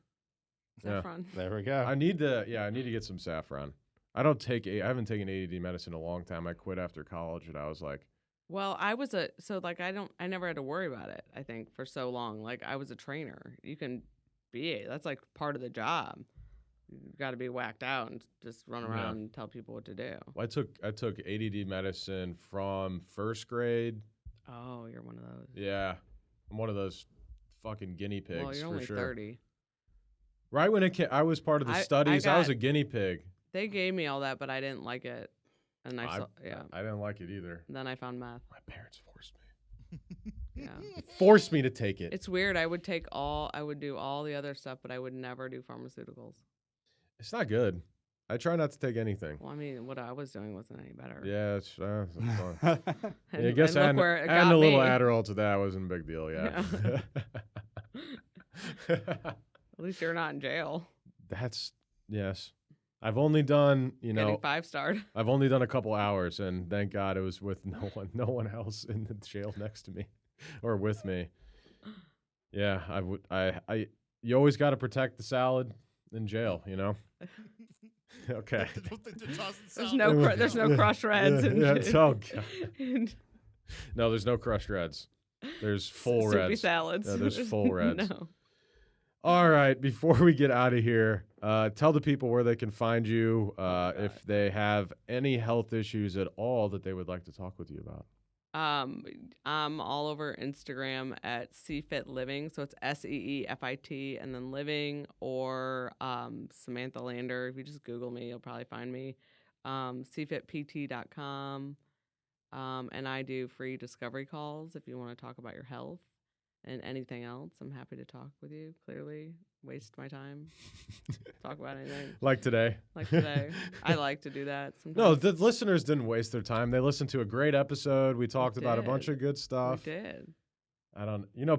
Yeah. Saffron. There we go. I need to get some saffron. I haven't taken ADD medicine in a long time. I quit after college, and I was like, Well, I never had to worry about it, I think, for so long. Like, I was a trainer. You can that's like part of the job. You've got to be whacked out and just run around and tell people what to do. I took ADD medicine from first grade. Oh, you're one of those. Yeah, I'm one of those fucking guinea pigs Well, you're for only sure. 30. Right when I was part of the studies. I was a guinea pig. They gave me all that, but I didn't like it. And I didn't like it either. And then I found meth. My parents forced me. Yeah. Forced me to take it. It's weird. I would do all the other stuff, but I would never do pharmaceuticals. It's not good. I try not to take anything. Well, I mean, what I was doing wasn't any better. Yeah, it's fine. And, Yeah, I guess and look where it adding got a little me. Adderall to that wasn't a big deal. Yeah. At least you're not in jail. Yes. I've only done, Getting 5-starred. I've only done a couple hours, and thank God it was with no one else in the jail next to me or with me. Yeah, you always got to protect the salad in jail, Okay. There's no crushed reds. Oh God. No, there's no crushed reds. There's full soupy reds. salads. Yeah, there's full reds. All right, before we get out of here, tell the people where they can find you if they have any health issues at all that they would like to talk with you about. I'm all over Instagram at CFit Living, so it's SEEFIT and then living, or Samantha Lander. If you just Google me, you'll probably find me. CFitPT.com, and I do free discovery calls if you want to talk about your health and anything else. I'm happy to talk with you. Clearly, waste my time. Talk about anything. Like today. Like today. I like to do that sometimes. No, the listeners didn't waste their time. They listened to a great episode. We talked about a bunch of good stuff. We did.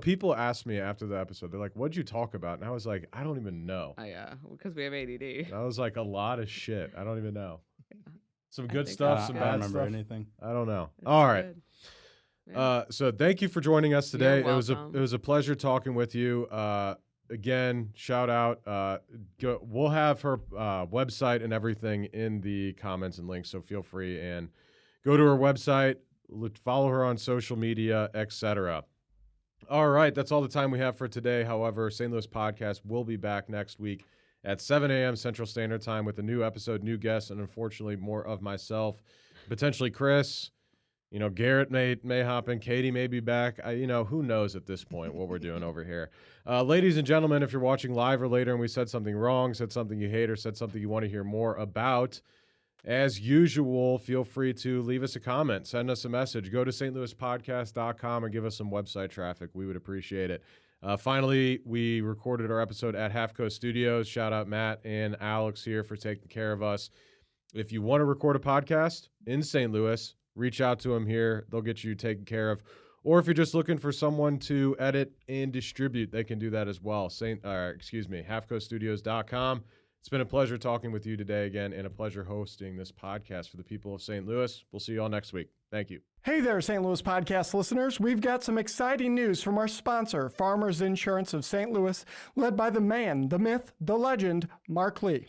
People asked me after the episode, they're like, what'd you talk about? And I was like, I don't even know. Oh, yeah, because we have ADD. I was like, a lot of shit. I don't even know. Some I good think stuff, that's some good. I bad don't remember stuff. anything. I don't know. It's All right. good. Yeah. So thank you for joining us today. You're It was welcome. a pleasure talking with you. Again, shout out. We'll have her website and everything in the comments and links, so feel free and go to her website, follow her on social media, etc. All right, that's all the time we have for today. However, St. Louis Podcast will be back next week at 7 a.m. Central Standard Time with a new episode, new guests, and unfortunately more of myself, potentially Chris. Garrett may hop in. Katie may be back. Who knows at this point what we're doing over here. Ladies and gentlemen, if you're watching live or later and we said something wrong, said something you hate, or said something you want to hear more about, as usual, feel free to leave us a comment, send us a message. Go to stlouispodcast.com and give us some website traffic. We would appreciate it. Finally, we recorded our episode at Half Coast Studios. Shout out Matt and Alex here for taking care of us. If you want to record a podcast in St. Louis, reach out to them here. They'll get you taken care of. Or if you're just looking for someone to edit and distribute, they can do that as well. halfcoaststudios.com. It's been a pleasure talking with you today again, and a pleasure hosting this podcast for the people of St. Louis. We'll see you all next week. Thank you. Hey there, St. Louis Podcast listeners. We've got some exciting news from our sponsor, Farmers Insurance of St. Louis, led by the man, the myth, the legend, Mark Lee.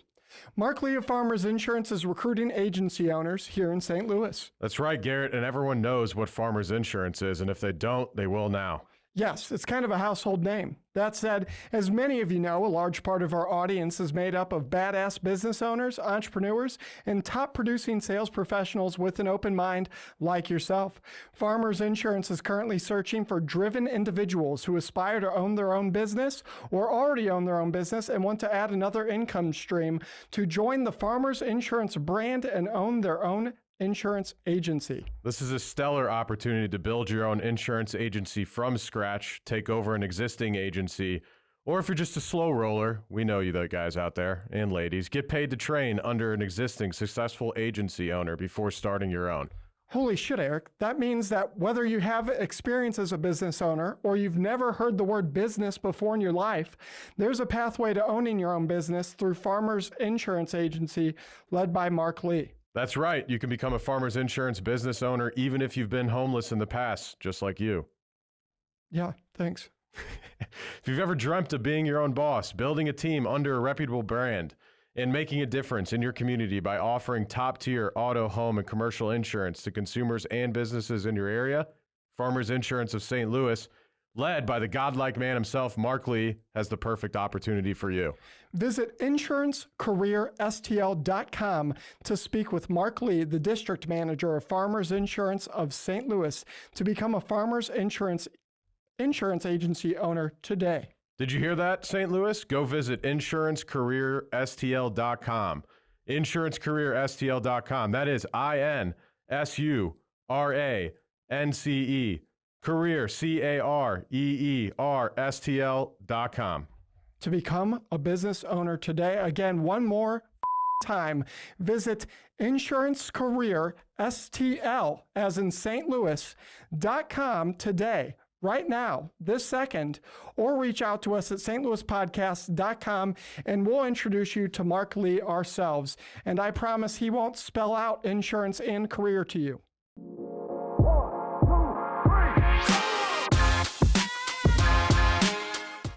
Mark Lee of Farmers Insurance is recruiting agency owners here in St. Louis. That's right, Garrett, and everyone knows what Farmers Insurance is, and if they don't, they will now. Yes, it's kind of a household name. That said, as many of you know, a large part of our audience is made up of badass business owners, entrepreneurs, and top producing sales professionals with an open mind like yourself. Farmers Insurance is currently searching for driven individuals who aspire to own their own business or already own their own business and want to add another income stream to join the Farmers Insurance brand and own their own insurance agency. This is a stellar opportunity to build your own insurance agency from scratch, take over an existing agency, or if you're just a slow roller, we know you the guys out there and ladies, get paid to train under an existing successful agency owner before starting your own. Holy shit, Eric. That means that whether you have experience as a business owner or you've never heard the word business before in your life, there's a pathway to owning your own business through Farmers Insurance Agency led by Mark Lee. That's right. You can become a Farmers Insurance business owner even if you've been homeless in the past, just like you. Yeah, thanks. If you've ever dreamt of being your own boss, building a team under a reputable brand, and making a difference in your community by offering top-tier auto, home, and commercial insurance to consumers and businesses in your area, Farmers Insurance of St. Louis, led by the godlike man himself, Mark Lee, has the perfect opportunity for you. Visit insurancecareerstl.com to speak with Mark Lee, the district manager of Farmers Insurance of St. Louis, to become a Farmers Insurance agency owner today. Did you hear that, St. Louis? Go visit insurancecareerstl.com. Insurancecareerstl.com. That is INSURANCE. Career, CAREERSTL.com. To become a business owner today, again, one more time, visit insurancecareerstl, as in St. Louis.com today, right now, this second, or reach out to us at stlouispodcast.com and we'll introduce you to Mark Lee ourselves. And I promise he won't spell out insurance and career to you.